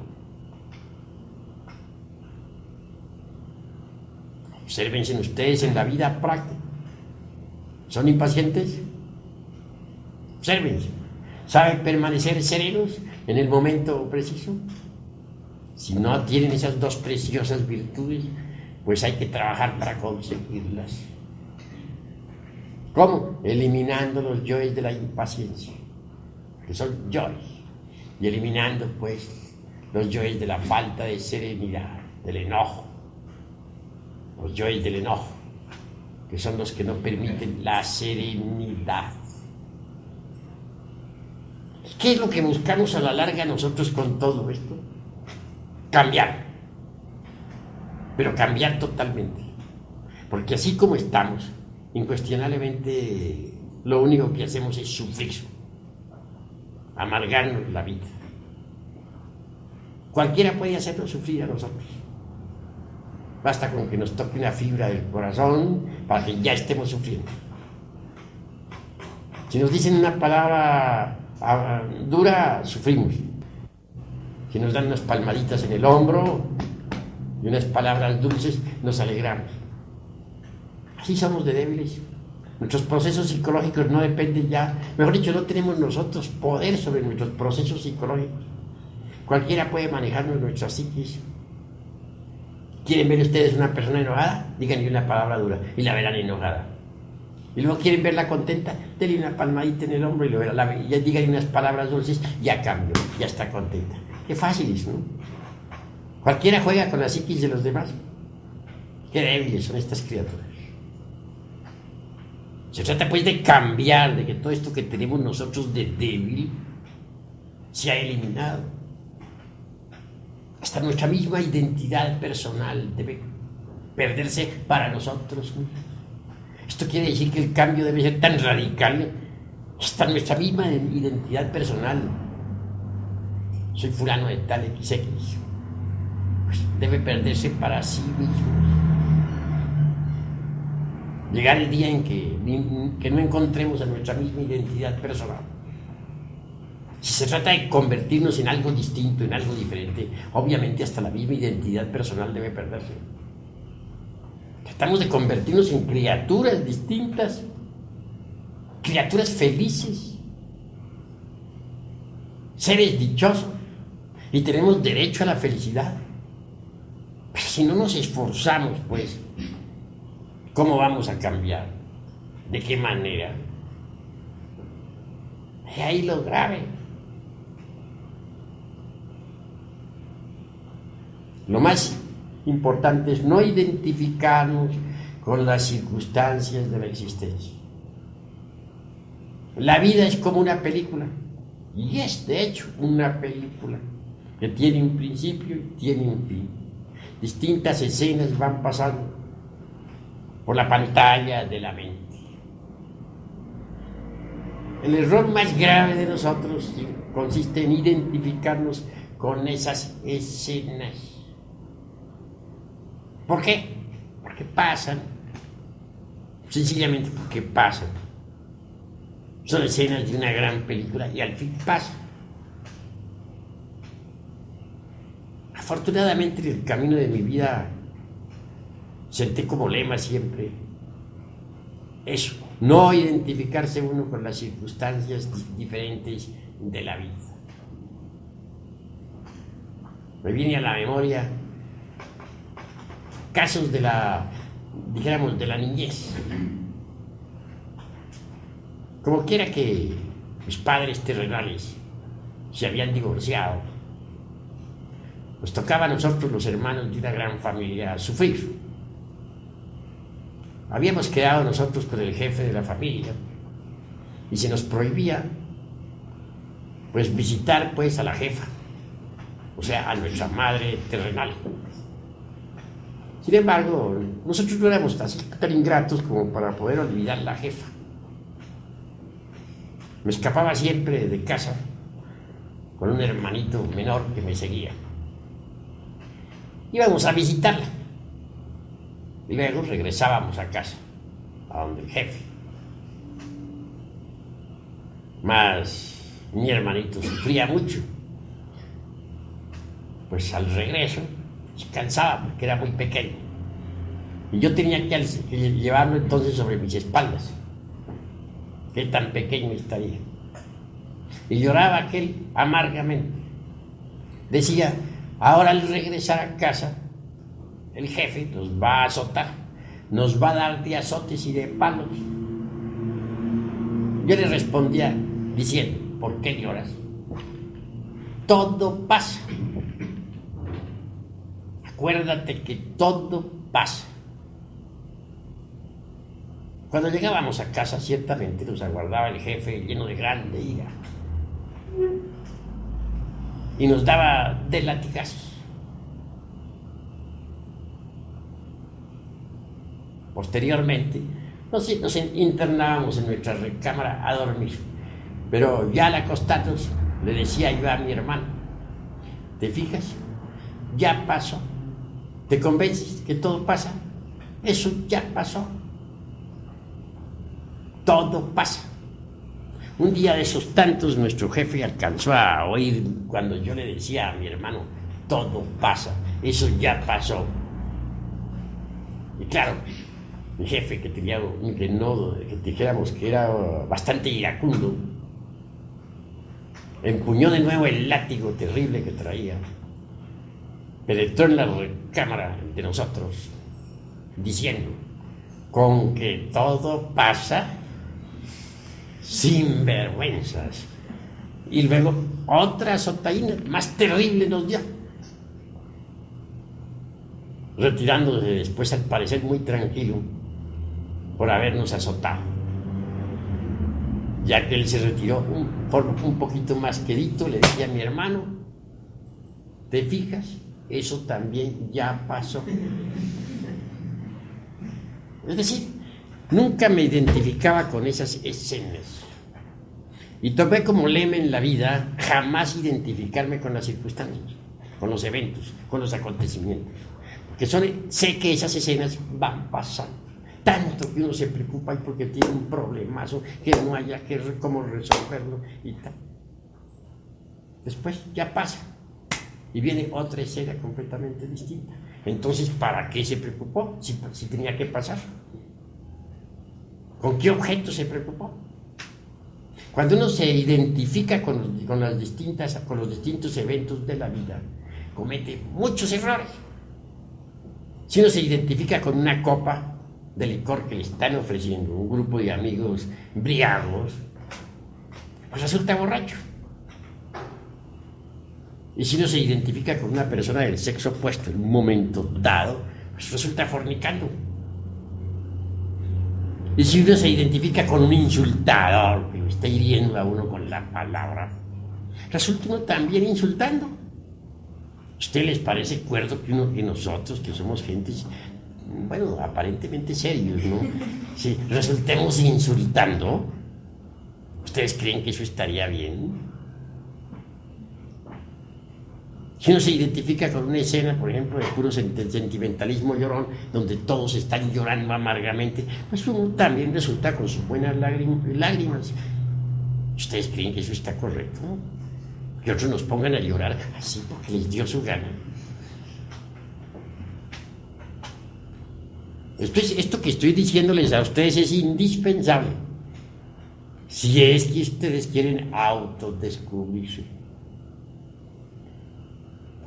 Obsérvense ustedes en la vida práctica. ¿Son impacientes? Obsérvense. ¿Saben permanecer serenos en el momento preciso? Si no tienen esas dos preciosas virtudes, pues hay que trabajar para conseguirlas. ¿Cómo? Eliminando los yoes de la impaciencia, que son yoes, y eliminando pues los yoes de la falta de serenidad, del enojo, los yoes del enojo, que son los que no permiten la serenidad. ¿Qué es lo que buscamos a la larga nosotros con todo esto? Cambiar, pero cambiar totalmente, porque así como estamos, incuestionablemente lo único que hacemos es sufrir, amargarnos la vida. Cualquiera puede hacernos sufrir a nosotros. Basta con que nos toque una fibra del corazón para que ya estemos sufriendo. Si nos dicen una palabra dura, sufrimos. Si nos dan unas palmaditas en el hombro y unas palabras dulces, nos alegramos. Así somos de débiles. Nuestros procesos psicológicos no dependen ya, mejor dicho, no tenemos nosotros poder sobre nuestros procesos psicológicos. Cualquiera puede manejarnos nuestra psiquis. ¿Quieren ver ustedes una persona enojada? Díganle una palabra dura y la verán enojada. Y luego quieren verla contenta, denle una palmadita en el hombro y lo verán. Ya díganle unas palabras dulces, ya cambió, ya está contenta. Qué fácil es, ¿no? Cualquiera juega con la psiquis de los demás. Qué débiles son estas criaturas. Se trata pues de cambiar, de que todo esto que tenemos nosotros de débil se ha eliminado. Hasta nuestra misma identidad personal debe perderse para nosotros mismos. Esto quiere decir que el cambio debe ser tan radical hasta nuestra misma identidad personal. Soy fulano de tal XX. Pues debe perderse para sí mismo. Llegar el día en que no encontremos a nuestra misma identidad personal. Si se trata de convertirnos en algo distinto, en algo diferente, obviamente hasta la misma identidad personal debe perderse. Tratamos de convertirnos en criaturas distintas, criaturas felices, seres dichosos, y tenemos derecho a la felicidad. Pero si no nos esforzamos, pues, ¿cómo vamos a cambiar? ¿De qué manera? Y ahí lo grave. Lo más importante es no identificarnos con las circunstancias de la existencia. La vida es como una película, y es de hecho una película que tiene un principio y tiene un fin. Distintas escenas van pasando por la pantalla de la mente. El error más grave de nosotros consiste en identificarnos con esas escenas. ¿Por qué? Porque pasan. Sencillamente porque pasan. Son escenas de una gran película y al fin pasan. Afortunadamente en el camino de mi vida senté como lema siempre eso, no identificarse uno con las circunstancias diferentes de la vida. Me viene a la memoria casos de dijéramos, de la niñez. Como quiera que mis padres terrenales se habían divorciado, nos tocaba a nosotros, los hermanos de una gran familia, sufrir. Habíamos quedado nosotros con el jefe de la familia y se nos prohibía pues visitar pues a la jefa, o sea, a nuestra madre terrenal. Sin embargo, nosotros no éramos tan ingratos como para poder olvidar la jefa. Me escapaba siempre de casa con un hermanito menor que me seguía. Íbamos a visitarla y luego regresábamos a casa, a donde el jefe. Mas mi hermanito sufría mucho, pues al regreso se cansaba porque era muy pequeño y yo tenía que llevarlo entonces sobre mis espaldas. Qué tan pequeño estaría. Y lloraba aquel amargamente. Decía, ahora al regresar a casa, el jefe nos va a azotar, nos va a dar de azotes y de palos. Yo le respondía diciendo, ¿por qué lloras? Todo pasa. Acuérdate que todo pasa. Cuando llegábamos a casa, ciertamente nos aguardaba el jefe lleno de grande ira y nos daba de latigazos. Posteriormente, nos internábamos en nuestra recámara a dormir, pero ya al acostarnos le decía yo a mi hermano, ¿te fijas? Ya pasó. ¿Te convences que todo pasa? Eso ya pasó. Todo pasa. Un día de esos tantos, nuestro jefe alcanzó a oír cuando yo le decía a mi hermano, todo pasa, eso ya pasó. Y claro, mi jefe, que tenía un renodo, que dijéramos que era bastante iracundo, empuñó de nuevo el látigo terrible que traía, penetró en la recámara de nosotros, diciendo, con que todo pasa, sin vergüenzas. Y luego otra azotaína más terrible nos dio, retirándose después al parecer muy tranquilo por habernos azotado. Ya que él se retiró un poquito más quedito, le dije a mi hermano, ¿te fijas? Eso también ya pasó. Es decir, nunca me identificaba con esas escenas. Y tomé como lema en la vida jamás identificarme con las circunstancias, con los eventos, con los acontecimientos. Porque sé que esas escenas van pasando. Tanto que uno se preocupa y porque tiene un problemazo que no haya cómo resolverlo y tal. Después ya pasa y viene otra escena completamente distinta. Entonces, ¿para qué se preocupó si tenía que pasar? ¿Con qué objeto se preocupó? Cuando uno se identifica con los distintos eventos de la vida, comete muchos errores. Si uno se identifica con una copa de licor que le están ofreciendo un grupo de amigos embriagados, pues resulta borracho. Y si uno se identifica con una persona del sexo opuesto en un momento dado, pues resulta fornicando. Y si uno se identifica con un insultador que lo está hiriendo a uno con la palabra, resulta uno también insultando. ¿A usted les parece cuerdo que nosotros, que somos gentes, bueno, aparentemente serios, ¿no? Si resultemos insultando, ¿ustedes creen que eso estaría bien? Si uno se identifica con una escena, por ejemplo, de puro sentimentalismo llorón, donde todos están llorando amargamente, pues uno también resulta con sus buenas lágrimas. ¿Ustedes creen que eso está correcto? Que otros nos pongan a llorar así porque les dio su gana. Esto que estoy diciéndoles a ustedes es indispensable. Si es que ustedes quieren autodescubrirse.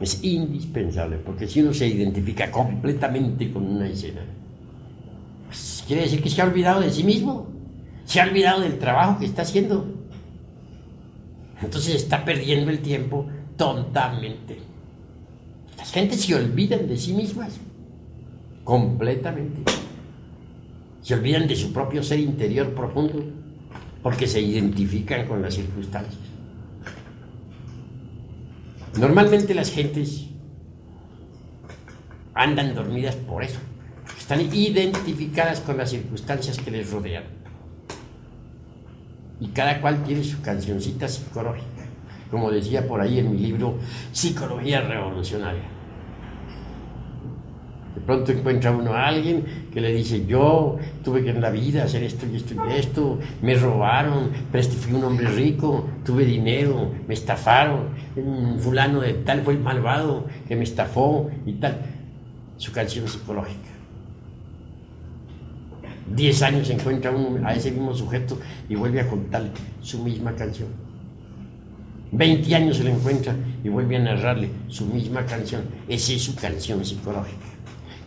Es indispensable, porque si uno se identifica completamente con una escena, pues quiere decir que se ha olvidado de sí mismo, se ha olvidado del trabajo que está haciendo. Entonces está perdiendo el tiempo tontamente. Las gentes se olvidan de sí mismas, completamente. Se olvidan de su propio ser interior profundo, porque se identifican con las circunstancias. Normalmente las gentes andan dormidas por eso. Están identificadas con las circunstancias que les rodean. Y cada cual tiene su cancioncita psicológica. Como decía por ahí en mi libro Psicología Revolucionaria. De pronto encuentra uno a alguien que le dice: yo tuve que en la vida hacer esto y esto y esto, me robaron, pero fui un hombre rico, tuve dinero, me estafaron, fulano de tal fue el malvado que me estafó y tal. Su canción psicológica. 10 años encuentra uno a ese mismo sujeto y vuelve a contarle su misma canción. 20 años se lo encuentra y vuelve a narrarle su misma canción. Esa es su canción psicológica.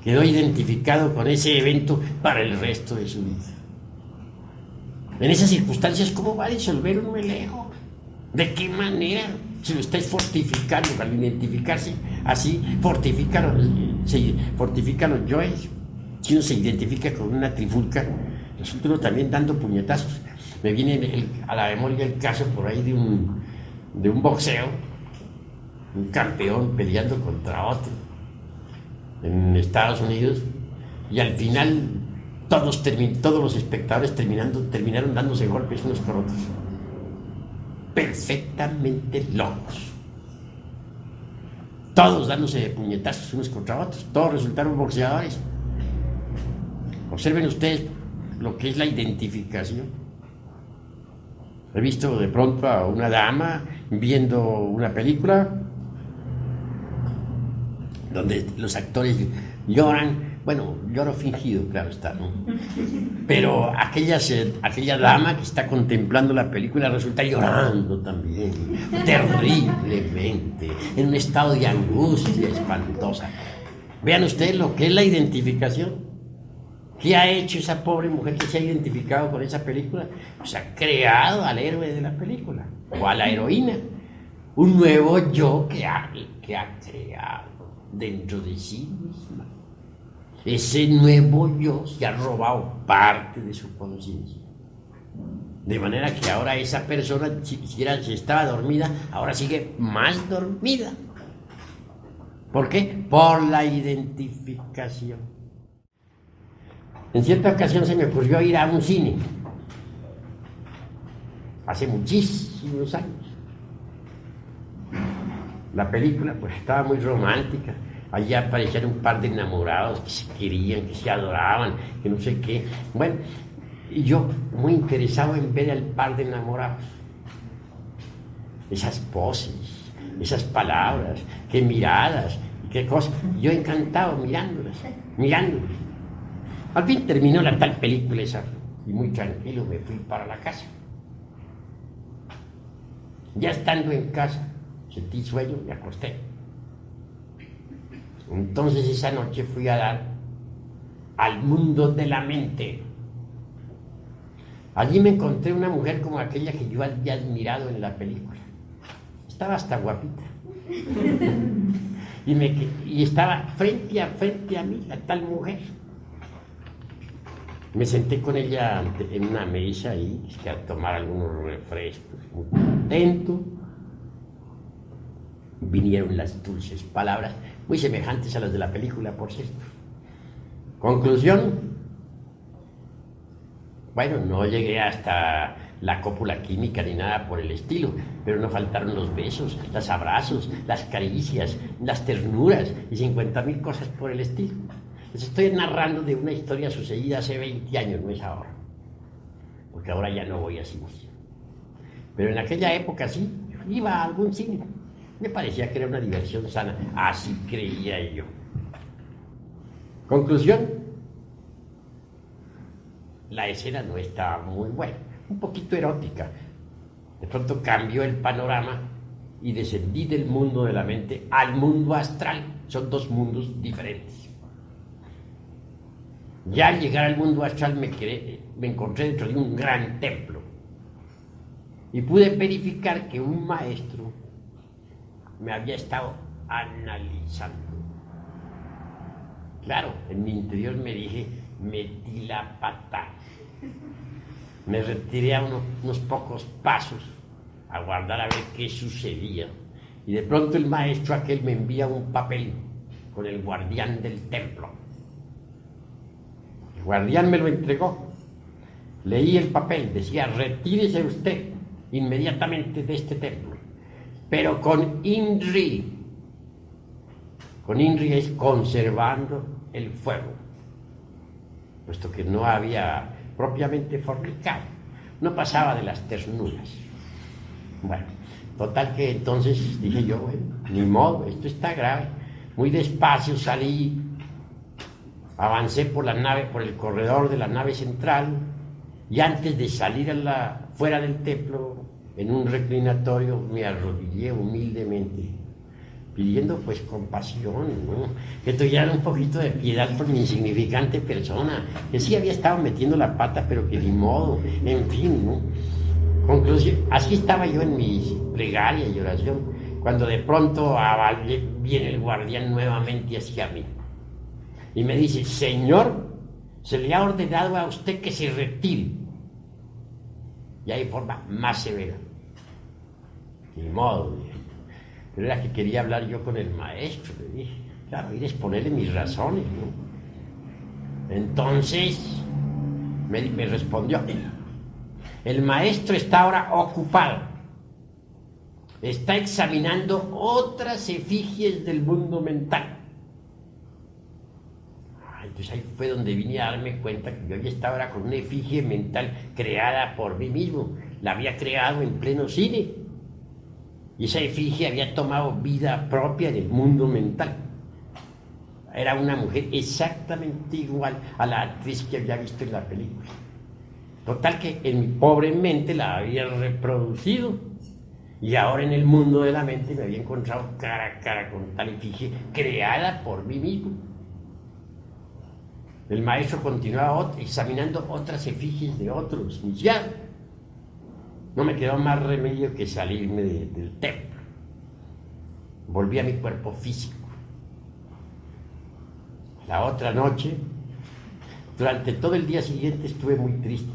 Quedó identificado con ese evento para el resto de su vida. En esas circunstancias, ¿cómo va a disolver uno el ego? ¿De qué manera? Se lo estáis fortificando al identificarse así, fortifican los yoes. Si uno se identifica con una trifulca, resulta uno también dando puñetazos. Me viene a la memoria el caso por ahí de un boxeo, un campeón peleando contra otro en Estados Unidos, y al final todos los espectadores terminaron dándose golpes unos con otros, perfectamente locos, todos dándose de puñetazos unos contra otros, todos resultaron boxeadores. Observen ustedes lo que es la identificación. He visto de pronto a una dama viendo una película donde los actores lloran, bueno, lloro fingido, claro está, ¿no? Pero aquella dama que está contemplando la película resulta llorando también, terriblemente, en un estado de angustia espantosa. Vean ustedes lo que es la identificación. ¿Qué ha hecho esa pobre mujer que se ha identificado con esa película? Pues ha creado al héroe de la película, o a la heroína, un nuevo yo que ha creado dentro de sí misma. Ese nuevo yo se ha robado parte de su conciencia. De manera que ahora esa persona, si estaba dormida, ahora sigue más dormida. ¿Por qué? Por la identificación. En cierta ocasión se me ocurrió ir a un cine, hace muchísimos años. La película pues estaba muy romántica, allí aparecían un par de enamorados que se querían, que se adoraban, que no sé qué. Bueno, y yo muy interesado en ver al par de enamorados, esas poses, esas palabras, qué miradas, qué cosas. Yo encantado mirándolas. Al fin terminó la tal película esa y muy tranquilo me fui para la casa. Ya estando en casa, sentí sueño, me acosté. Entonces esa noche fui a dar al mundo de la mente. Allí me encontré una mujer como aquella que yo había admirado en la película. Estaba hasta guapita. Y estaba frente a mí la tal mujer. Me senté con ella en una mesa ahí, a tomar algunos refrescos, muy contento. Vinieron las dulces palabras, muy semejantes a las de la película, por cierto. Conclusión: bueno, no llegué hasta la cópula química ni nada por el estilo, pero no faltaron los besos, los abrazos, las caricias, las ternuras y 50.000 cosas por el estilo. Les estoy narrando de una historia sucedida hace 20 años, no es ahora, porque ahora ya no voy a cine. Pero en aquella época sí, iba a algún cine. Me parecía que era una diversión sana, así creía yo. Conclusión: la escena no estaba muy buena, un poquito erótica. De pronto cambió el panorama y descendí del mundo de la mente al mundo astral. Son dos mundos diferentes. Ya al llegar al mundo astral me encontré dentro de un gran templo y pude verificar que un maestro me había estado analizando. Claro, en mi interior me dije, metí la pata. Me retiré a unos pocos pasos a guardar a ver qué sucedía. Y de pronto el maestro aquel me envía un papel con el guardián del templo. El guardián me lo entregó. Leí el papel, decía, retírese usted inmediatamente de este templo, pero con INRI. Con INRI es conservando el fuego, puesto que no había propiamente fornicado, no pasaba de las ternuras. Bueno, total que entonces dije yo, bueno, ni modo, esto está grave. Muy despacio salí, avancé por la nave, por el corredor de la nave central, y antes de salir fuera del templo, en un reclinatorio, me arrodillé humildemente, pidiendo pues compasión, ¿no? Que tuvieran un poquito de piedad por mi insignificante persona, que sí había estado metiendo la pata, pero que ni modo, en fin, ¿no? Conclusión, así estaba yo en mi plegaria y oración, cuando de pronto viene el guardián nuevamente hacia mí y me dice, señor, se le ha ordenado a usted que se retire. Y hay forma más severa. Ni modo, dije. Pero era que quería hablar yo con el maestro, le dije. Claro, ir a exponerle mis razones, ¿no? Entonces, me respondió, el maestro está ahora ocupado. Está examinando otras efigies del mundo mental. Entonces ahí fue donde vine a darme cuenta que yo ya estaba ahora con una efigie mental creada por mí mismo. La había creado en pleno cine. Y esa efigie había tomado vida propia en el mundo mental. Era una mujer exactamente igual a la actriz que había visto en la película. Total que en mi pobre mente la había reproducido. Y ahora en el mundo de la mente me había encontrado cara a cara con tal efigie creada por mí mismo. El maestro continuaba examinando otras efigies de otros, y ya no me quedó más remedio que salirme del templo. Volví a mi cuerpo físico. La otra noche, durante todo el día siguiente estuve muy triste,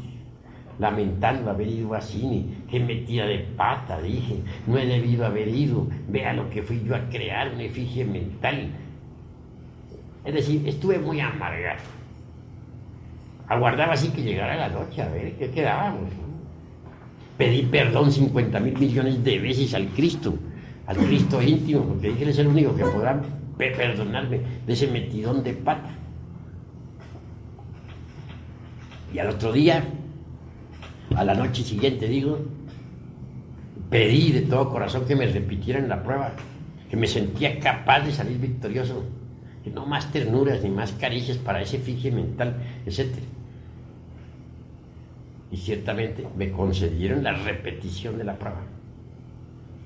lamentando haber ido a cine. Qué metida de pata, dije, no he debido haber ido, vea lo que fui yo a crear, una efigie mental. Es decir, estuve muy amargado. Aguardaba así que llegara la noche a ver qué quedábamos. Pedí perdón 50.000 millones de veces al Cristo íntimo, porque dije, él es el único que podrá perdonarme de ese metidón de pata. Y al otro día, a la noche siguiente, pedí de todo corazón que me repitieran la prueba, que me sentía capaz de salir victorioso, que no más ternuras ni más caricias para ese efigie mental, etc. Y ciertamente me concedieron la repetición de la prueba.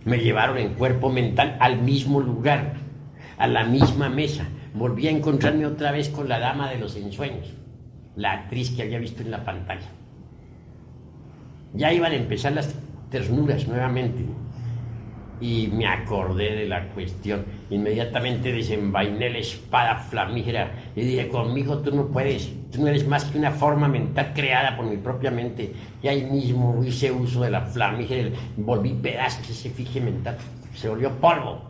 Me llevaron en cuerpo mental al mismo lugar, a la misma mesa. Volví a encontrarme otra vez con la dama de los ensueños, la actriz que había visto en la pantalla. Ya iban a empezar las ternuras nuevamente y me acordé de la cuestión. Inmediatamente desenvainé la espada flamígera y dije, conmigo tú no puedes, tú no eres más que una forma mental creada por mi propia mente. Y ahí mismo hice uso de la flamígera, volví pedazos ese efigie mental, se volvió polvo.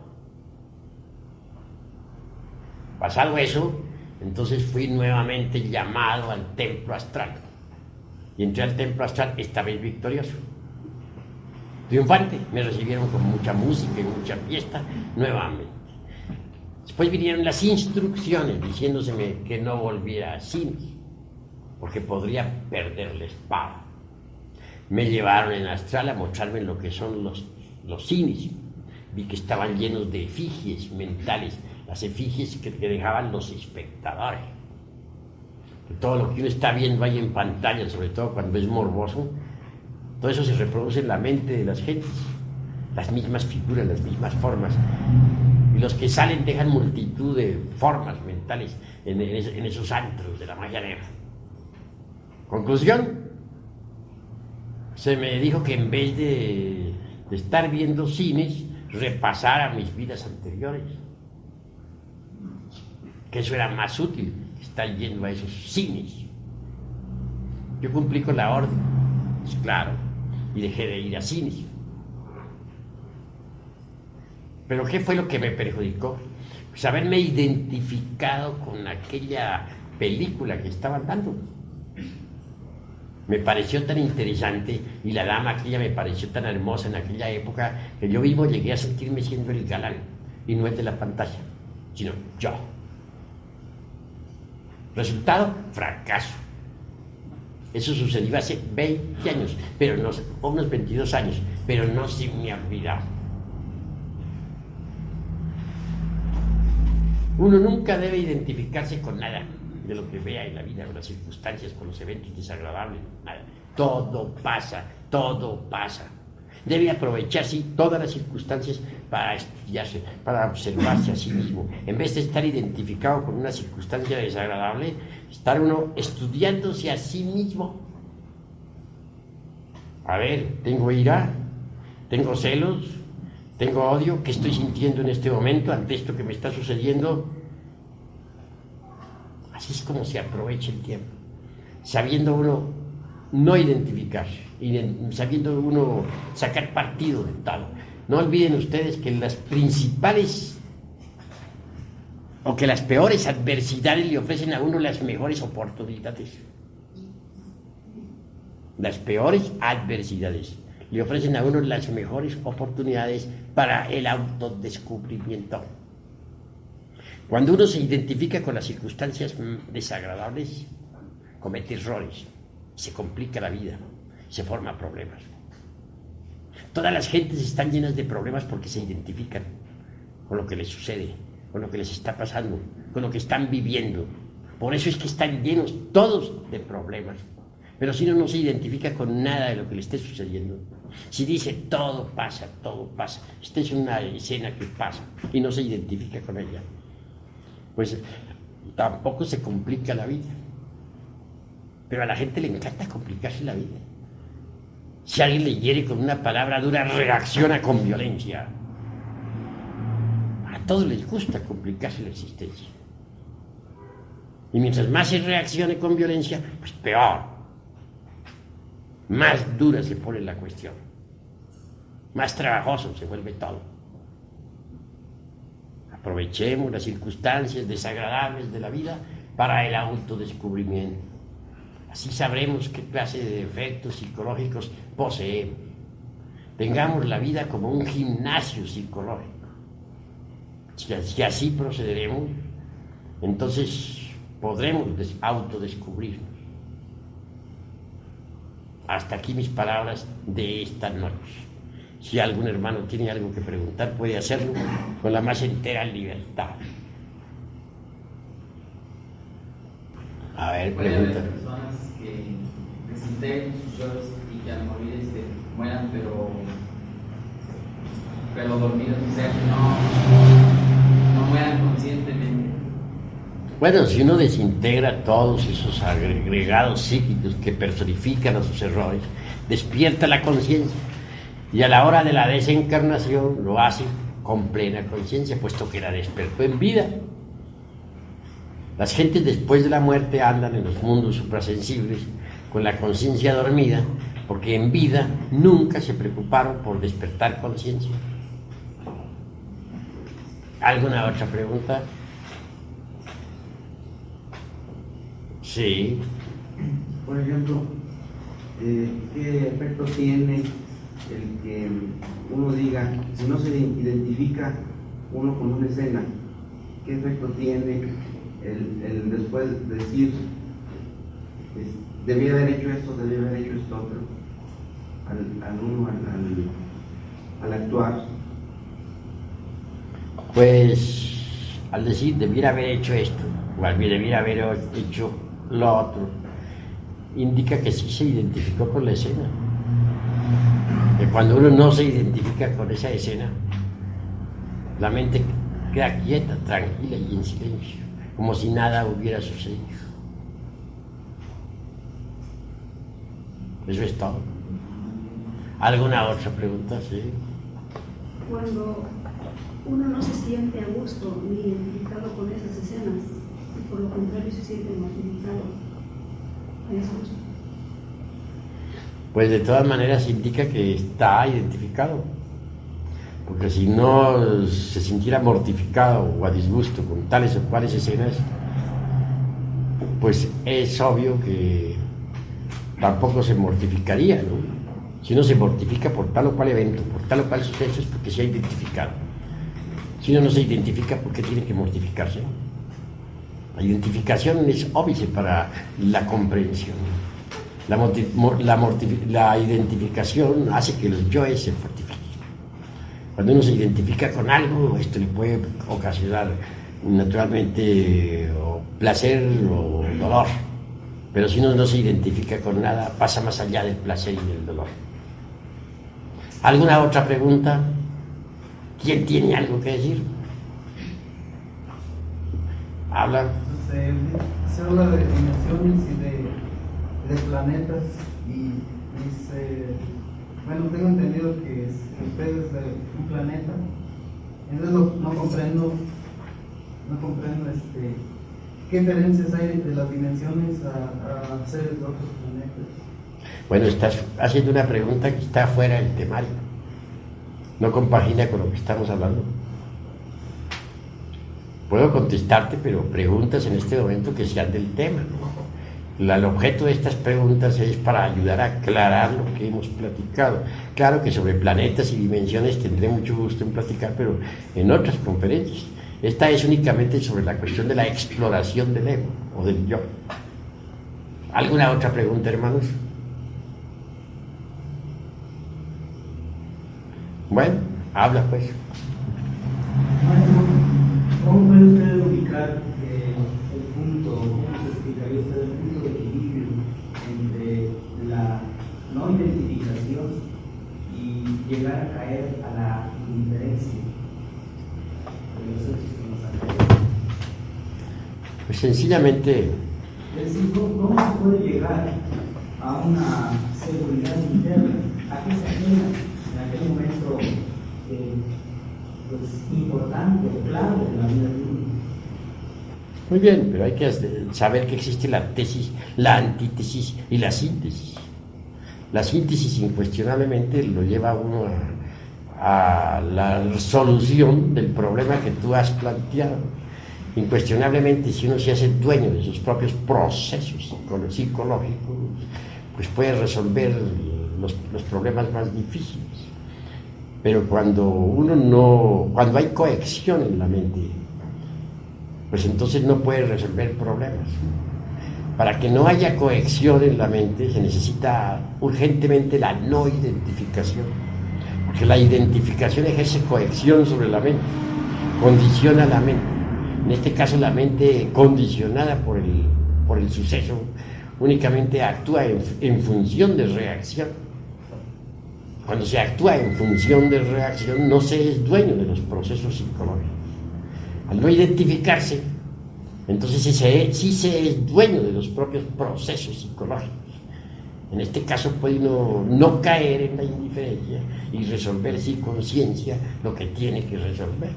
Pasado eso, entonces fui nuevamente llamado al templo astral. Y entré al templo astral, esta vez victorioso. Triunfante, me recibieron con mucha música y mucha fiesta nuevamente. Después vinieron las instrucciones diciéndoseme que no volviera a cine, porque podría perder la espada. Me llevaron en astral a mostrarme lo que son los cines. Vi que estaban llenos de efigies mentales, las efigies que dejaban los espectadores. todo lo que uno está viendo ahí en pantalla, sobre todo cuando es morboso, todo eso se reproduce en la mente de las gentes, las mismas figuras, las mismas formas, y los que salen dejan multitud de formas mentales en esos antros de la magia negra. Conclusión, se me dijo que en vez de estar viendo cines, repasara mis vidas anteriores, que eso era más útil que estar yendo a esos cines. Yo cumplí con la orden, pues claro, y dejé de ir a cines. Pero ¿qué fue lo que me perjudicó? Pues haberme identificado con aquella película que estaban dando. Me pareció tan interesante y la dama aquella me pareció tan hermosa en aquella época que yo mismo llegué a sentirme siendo el galán, y no el de la pantalla, sino yo. Resultado, fracaso. Eso sucedió hace 20 años, pero no, unos 22 años, pero no se me ha olvidado. Uno nunca debe identificarse con nada de lo que vea en la vida, con las circunstancias, con los eventos desagradables, nada. Todo pasa, todo pasa. Debe aprovechar, sí, todas las circunstancias para estudiarse, para observarse a sí mismo. En vez de estar identificado con una circunstancia desagradable, estar uno estudiándose a sí mismo. A ver, tengo ira, tengo celos, tengo odio, ¿qué estoy sintiendo en este momento ante esto que me está sucediendo? Así es como se aprovecha el tiempo, sabiendo uno no identificarse, sabiendo uno sacar partido de todo. No olviden ustedes que las principales o que las peores adversidades le ofrecen a uno las mejores oportunidades. Las peores adversidades le ofrecen a uno las mejores oportunidades para el autodescubrimiento. Cuando uno se identifica con las circunstancias desagradables, comete errores, se complica la vida, se forman problemas. Todas las gentes están llenas de problemas porque se identifican con lo que les sucede, con lo que les está pasando, con lo que están viviendo. Por eso es que están llenos todos de problemas. Pero si uno no se identifica con nada de lo que le esté sucediendo, si dice todo pasa, esta es una escena que pasa y no se identifica con ella, pues tampoco se complica la vida. Pero a la gente le encanta complicarse la vida. Si alguien le hiere con una palabra dura, reacciona con violencia. A todos les gusta complicarse la existencia. Y mientras más se reaccione con violencia, pues peor. Más dura se pone la cuestión. Más trabajoso se vuelve todo. Aprovechemos las circunstancias desagradables de la vida para el autodescubrimiento. Así sabremos qué clase de efectos psicológicos poseemos. Tengamos la vida como un gimnasio psicológico. Si así procederemos, entonces podremos autodescubrirnos. Hasta aquí mis palabras de esta noche. Si algún hermano tiene algo que preguntar, puede hacerlo con la más entera libertad. A ver, puede pregunta. haber personas que desintegren sus yoes y que al morir mueran, pero dormidos, o sea, que no mueran conscientemente. Bueno, si uno desintegra todos esos agregados psíquicos que personifican a sus errores, despierta la conciencia y a la hora de la desencarnación lo hace con plena conciencia, puesto que la despertó en vida. Las gentes después de la muerte andan en los mundos suprasensibles con la conciencia dormida, porque en vida nunca se preocuparon por despertar conciencia. ¿Alguna otra pregunta? Sí. Por ejemplo, ¿qué efecto tiene el que uno diga, si no se identifica uno con una escena, qué efecto tiene el después decir, debía haber hecho esto, debía haber hecho esto otro, al actuar? Pues al decir debiera haber hecho esto, o debiera haber hecho lo otro, indica que sí se identificó con la escena. Que cuando uno no se identifica con esa escena, la mente queda quieta, tranquila y en silencio, como si nada hubiera sucedido. Eso es todo. ¿Alguna otra pregunta? Sí. Cuando uno no se siente a gusto ni identificado con esas escenas, y por lo contrario se siente mortificado, ¿es justo? Pues de todas maneras indica que está identificado, porque si no se sintiera mortificado o a disgusto con tales o cuales escenas, pues es obvio que tampoco se mortificaría, ¿no? Si uno se mortifica por tal o cual evento, por tal o cual suceso, es porque se ha identificado. Si uno no se identifica, ¿por qué tiene que mortificarse? La identificación es óbice para la comprensión. La identificación hace que los yoes se fortifiquen. Cuando uno se identifica con algo, esto le puede ocasionar naturalmente o placer o dolor. Pero si uno no se identifica con nada, pasa más allá del placer y del dolor. ¿Alguna otra pregunta? ¿Quién tiene algo que decir? Habla. Se habla de dimensiones y de planetas y dice, bueno, tengo entendido que usted es de un planeta, entonces no comprendo qué diferencias hay entre las dimensiones a seres de otros planetas. Bueno, estás haciendo una pregunta que está fuera del temario, no compagina con lo que estamos hablando. Puedo contestarte, pero preguntas en este momento que sean del tema, ¿no? El objeto de estas preguntas es para ayudar a aclarar lo que hemos platicado. Claro que sobre planetas y dimensiones tendré mucho gusto en platicar, pero en otras conferencias. Esta es únicamente sobre la cuestión de la exploración del ego o del yo. ¿Alguna otra pregunta, hermanos? Bueno, habla pues. ¿Cómo puede usted ubicar el punto, cómo se explicaría usted el punto de equilibrio entre la no identificación y llegar a caer a la indiferencia de los hechos que nos afectan? Pues sencillamente, Es decir, ¿cómo se puede llegar a una seguridad interna? ¿A qué se genera en aquel momento pues, importante, clave de la vida de uno? muy bien, pero hay que saber que existe la tesis, la antítesis y la síntesis. La síntesis incuestionablemente lo lleva a uno a la solución del problema que tú has planteado. Incuestionablemente, si uno se hace dueño de sus propios procesos psicológicos, pues puede resolver los problemas más difíciles. Pero cuando hay cohesión en la mente, pues entonces no puede resolver problemas. Para que no haya cohesión en la mente se necesita urgentemente la no identificación, porque la identificación ejerce cohesión sobre la mente, condiciona la mente. En este caso la mente condicionada por el suceso únicamente actúa en función de reacción. Cuando se actúa en función de reacción no se es dueño de los procesos psicológicos. Al no identificarse, entonces sí se es dueño de los propios procesos psicológicos. En este caso puede uno no caer en la indiferencia y resolver sin conciencia lo que tiene que resolver.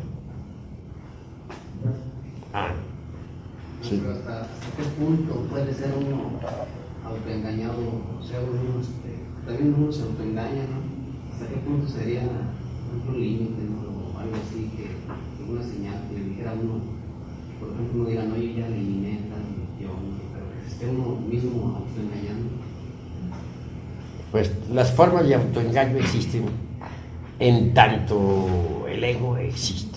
Sí. ¿Hasta qué punto puede ser uno autoengañado? O sea, también uno se autoengaña, ¿no? ¿Hasta qué punto sería un límite, ¿no? O algo así, que una señal que le dijera a uno, por ejemplo, uno diga, no, yo ya eliminé tal religión, pero que se esté uno mismo autoengañando? Pues las formas de autoengaño existen en tanto el ego existe.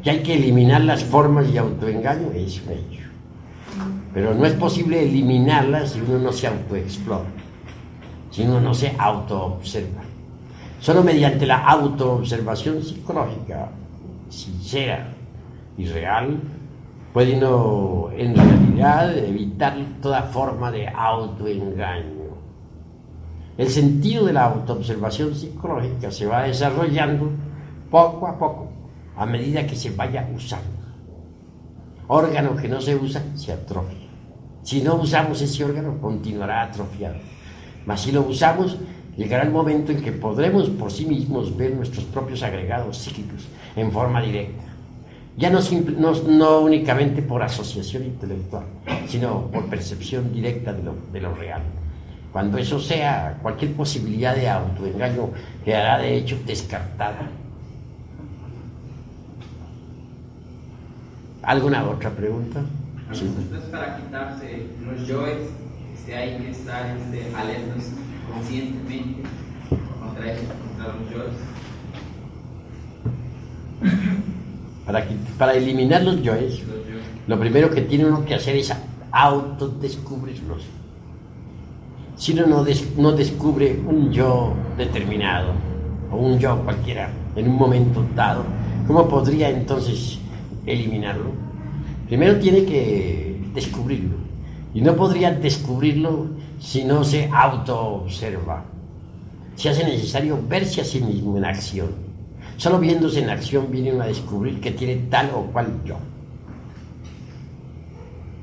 Y hay que eliminar las formas de autoengaño, es un hecho. Pero no es posible eliminarlas si uno no se autoexplora, si uno no se autoobserva. Solo mediante la autoobservación psicológica sincera y real puede uno en realidad evitar toda forma de autoengaño. El sentido de la autoobservación psicológica se va desarrollando poco a poco, a medida que se vaya usando. Órgano que no se usa, se atrofia. Si no usamos ese órgano, continuará atrofiado. Mas si lo usamos, llegará el momento en que podremos por sí mismos ver nuestros propios agregados psíquicos en forma directa. Ya no únicamente por asociación intelectual, sino por percepción directa de lo real. Cuando eso sea, cualquier posibilidad de autoengaño quedará de hecho descartada. ¿Alguna otra pregunta? Sí. Entonces, para quitarse los yoes, hay que estar alertas conscientemente contra los yoes. Para eliminar los yoes, lo primero que tiene uno que hacer es autodescubrirlos. Si uno no descubre un yo determinado o un yo cualquiera en un momento dado, ¿cómo podría entonces eliminarlo? Primero tiene que descubrirlo, y no podría descubrirlo si no se autoobserva. Se hace necesario verse a sí mismo en acción. Solo viéndose en acción viene uno a descubrir que tiene tal o cual yo.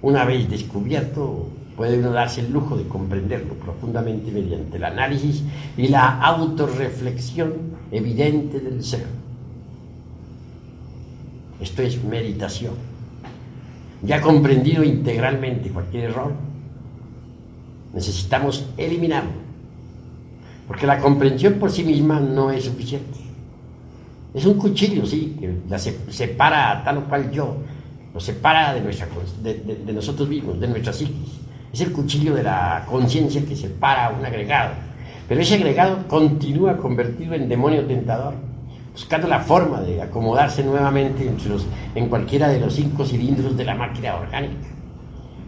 Una vez descubierto, puede uno darse el lujo de comprenderlo profundamente mediante el análisis y la autorreflexión evidente del ser. Esto es meditación. Ya comprendido integralmente cualquier error, necesitamos eliminarlo, porque la comprensión por sí misma no es suficiente. Es un cuchillo, sí, que la separa a tal o cual yo, lo separa de nosotros mismos, de nuestra psiquis. Es el cuchillo de la conciencia que separa a un agregado, pero ese agregado continúa convertido en demonio tentador, buscando la forma de acomodarse nuevamente en cualquiera de los 5 cilindros de la máquina orgánica.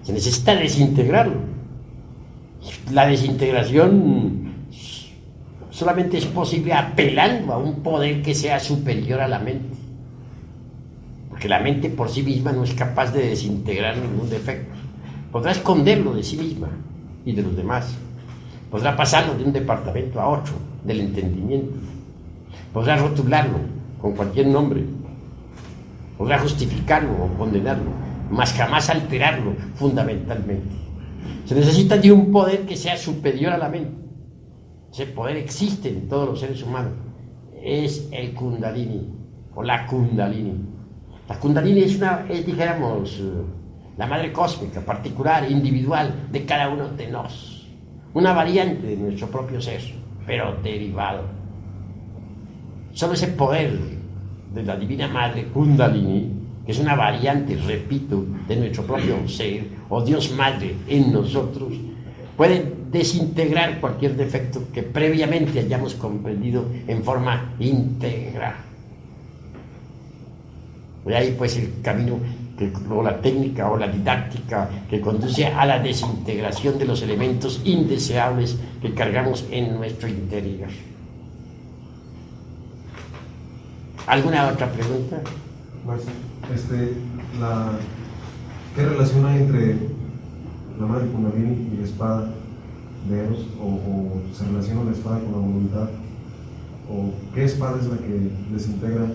Se necesita desintegrarlo. La desintegración solamente es posible apelando a un poder que sea superior a la mente, porque la mente por sí misma no es capaz de desintegrar ningún defecto. Podrá esconderlo de sí misma y de los demás, podrá pasarlo de un departamento a otro del entendimiento, podrá rotularlo con cualquier nombre, podrá justificarlo o condenarlo, mas jamás alterarlo fundamentalmente. Se necesita de un poder que sea superior a la mente. Ese poder existe en todos los seres humanos. Es el Kundalini o la Kundalini. La Kundalini es dijéramos, la madre cósmica, particular, individual de cada uno de nosotros. Una variante de nuestro propio ser, pero derivado. Solo ese poder de la Divina Madre Kundalini, que es una variante, repito, de nuestro propio ser, o Dios Madre en nosotros, puede desintegrar cualquier defecto que previamente hayamos comprendido en forma íntegra. De ahí pues el camino o la técnica o la didáctica que conduce a la desintegración de los elementos indeseables que cargamos en nuestro interior. ¿Alguna otra pregunta? Pues, ¿qué relación hay entre la madre Kundalini y la espada de Eros? ¿O se relaciona la espada con la voluntad? ¿O qué espada es la que desintegra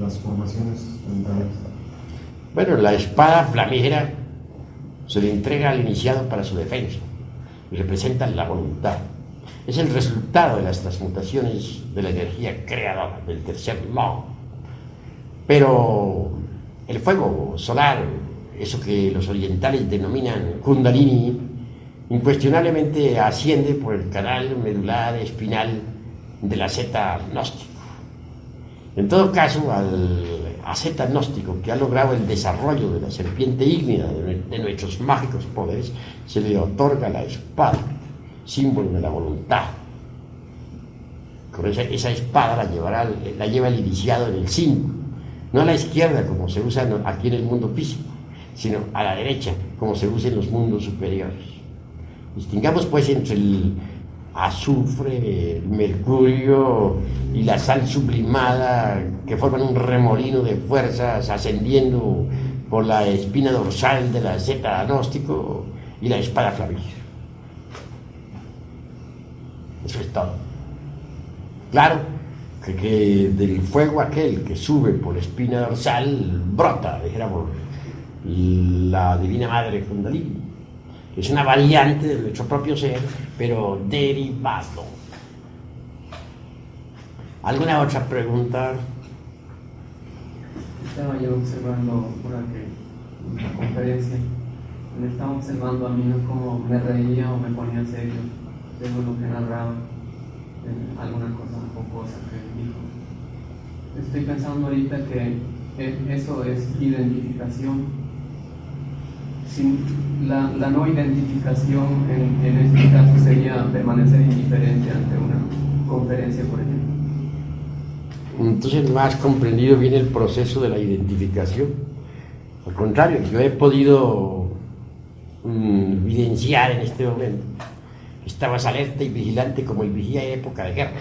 las formaciones mentales? Bueno, la espada flamígera se le entrega al iniciado para su defensa y representa la voluntad. Es el resultado de las transmutaciones de la energía creadora del tercer law. Pero el fuego solar, eso que los orientales denominan Kundalini, incuestionablemente asciende por el canal medular espinal del asceta gnóstico. En todo caso, al asceta gnóstico que ha logrado el desarrollo de la serpiente ígnea de nuestros mágicos poderes, se le otorga la espada, símbolo de la voluntad. Con esa espada la lleva el iniciado en el 5, no a la izquierda como se usa aquí en el mundo físico, sino a la derecha como se usa en los mundos superiores. Distingamos pues entre el azufre, el mercurio y la sal sublimada que forman un remolino de fuerzas ascendiendo por la espina dorsal de la zeta agnóstico y la espada flamígera. Eso es todo. Claro que del fuego aquel que sube por la espina dorsal brota, dijéramos, la Divina Madre Kundalini. Es una variante de nuestro propio ser, pero derivado. ¿Alguna otra pregunta? Estaba yo observando una conferencia, me estaba observando a mí cómo me reía o me ponía serio según lo que narraba, alguna cosa jocosa que dijo. Estoy pensando ahorita que eso es identificación. La no identificación en este caso sería permanecer indiferente ante una conferencia, por ejemplo. Entonces no has comprendido bien el proceso de la identificación. Al contrario, yo he podido evidenciar en este momento que estabas alerta y vigilante como el vigía en época de guerra,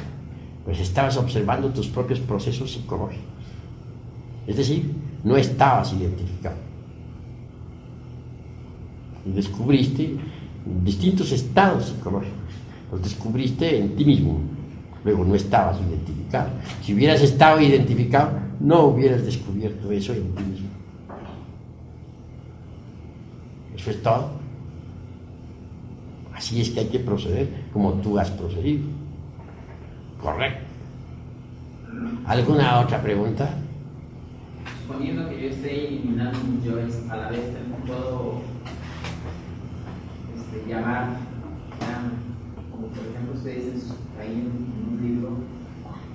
pues estabas observando tus propios procesos psicológicos. Es decir, no estabas identificado. Y descubriste distintos estados psicológicos, los descubriste en ti mismo. Luego no estabas identificado. Si hubieras estado identificado, no hubieras descubierto eso en ti mismo. Eso es todo. Así es que hay que proceder como tú has procedido. Correcto. ¿Alguna otra pregunta? Suponiendo que yo esté eliminando un yo, a la vez también puedo llamar, como por ejemplo ustedes dicen ahí en un libro,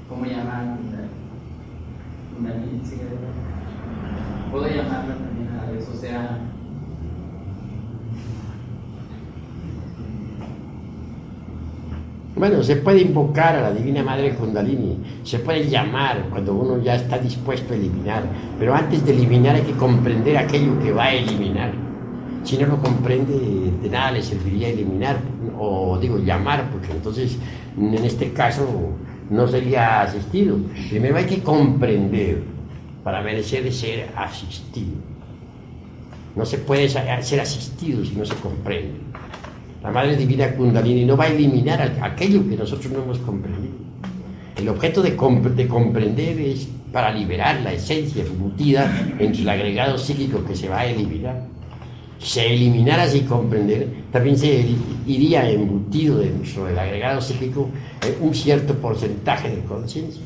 ¿cómo llamar Kundalini? ¿Sí? Puedo llamarla también a la vez, o sea, bueno, se puede invocar a la Divina Madre Kundalini, se puede llamar cuando uno ya está dispuesto a eliminar, pero antes de eliminar hay que comprender aquello que va a eliminar. Si no lo comprende, de nada le serviría eliminar, o digo llamar, porque entonces en este caso no sería asistido. Primero hay que comprender para merecer ser asistido. No se puede ser asistido si no se comprende. La Madre Divina Kundalini no va a eliminar aquello que nosotros no hemos comprendido. El objeto de comprender es para liberar la esencia embutida entre el agregado psíquico que se va a eliminar. Si se eliminara sin comprender, también se iría embutido dentro del agregado psíquico un cierto porcentaje de conciencia.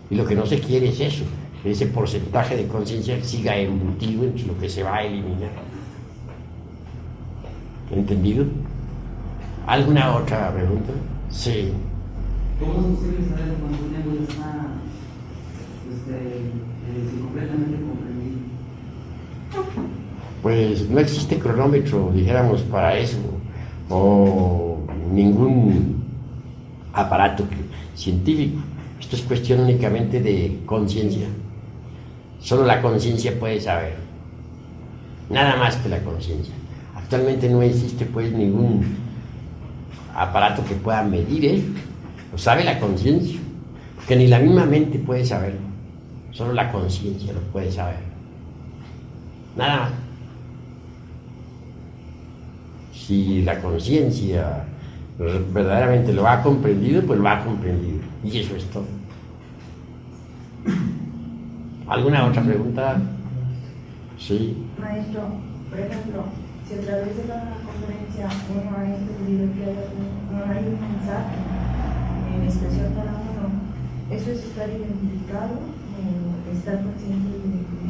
Y lo que no se quiere es eso, que ese porcentaje de conciencia siga embutido entre lo que se va a eliminar. ¿Entendido? ¿Alguna otra pregunta? Sí. ¿Cómo es posible saber cuando un ego está completamente comprendido? Pues no existe cronómetro, dijéramos, para eso, o ningún aparato científico. Esto es cuestión únicamente de conciencia. Solo la conciencia puede saber, nada más que la conciencia. Actualmente no existe pues ningún aparato que pueda medir eso. Lo sabe la conciencia, porque ni la misma mente puede saberlo. Solo la conciencia lo puede saber. Nada más. Si la conciencia verdaderamente lo ha comprendido, pues lo ha comprendido. Y eso es todo. ¿Alguna otra pregunta? Sí. Maestro, por ejemplo, si a través de la conferencia uno ha entendido que hay un mensaje en especial para uno, ¿eso es estar identificado o estar consciente de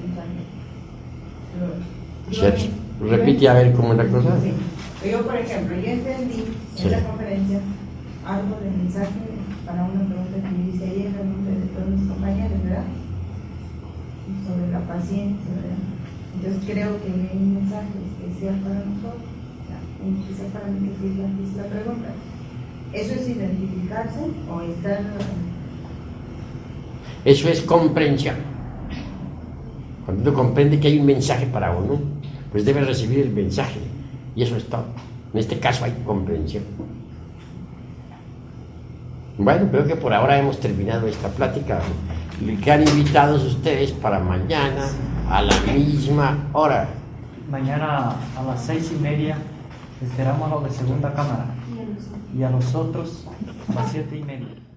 mensaje? Repite a ver cómo es la cosa. Sí. Yo, por ejemplo, yo entendí en esa conferencia algo del mensaje para una pregunta que yo hice ayer en nombre de todos mis compañeros, ¿verdad? Sobre la paciencia, ¿verdad? Entonces creo que hay un mensaje especial para nosotros, especial para mí, que es la pregunta. ¿Eso es identificarse o estar...? Eso es comprensión. Cuando uno comprende que hay un mensaje para uno, pues debe recibir el mensaje. Y eso es todo. En este caso hay comprensión. Bueno, creo que por ahora hemos terminado esta plática. Le quedan invitados ustedes para mañana a la misma hora. Mañana a las 6:30 esperamos a los de segunda cámara y a los otros a las 7:30.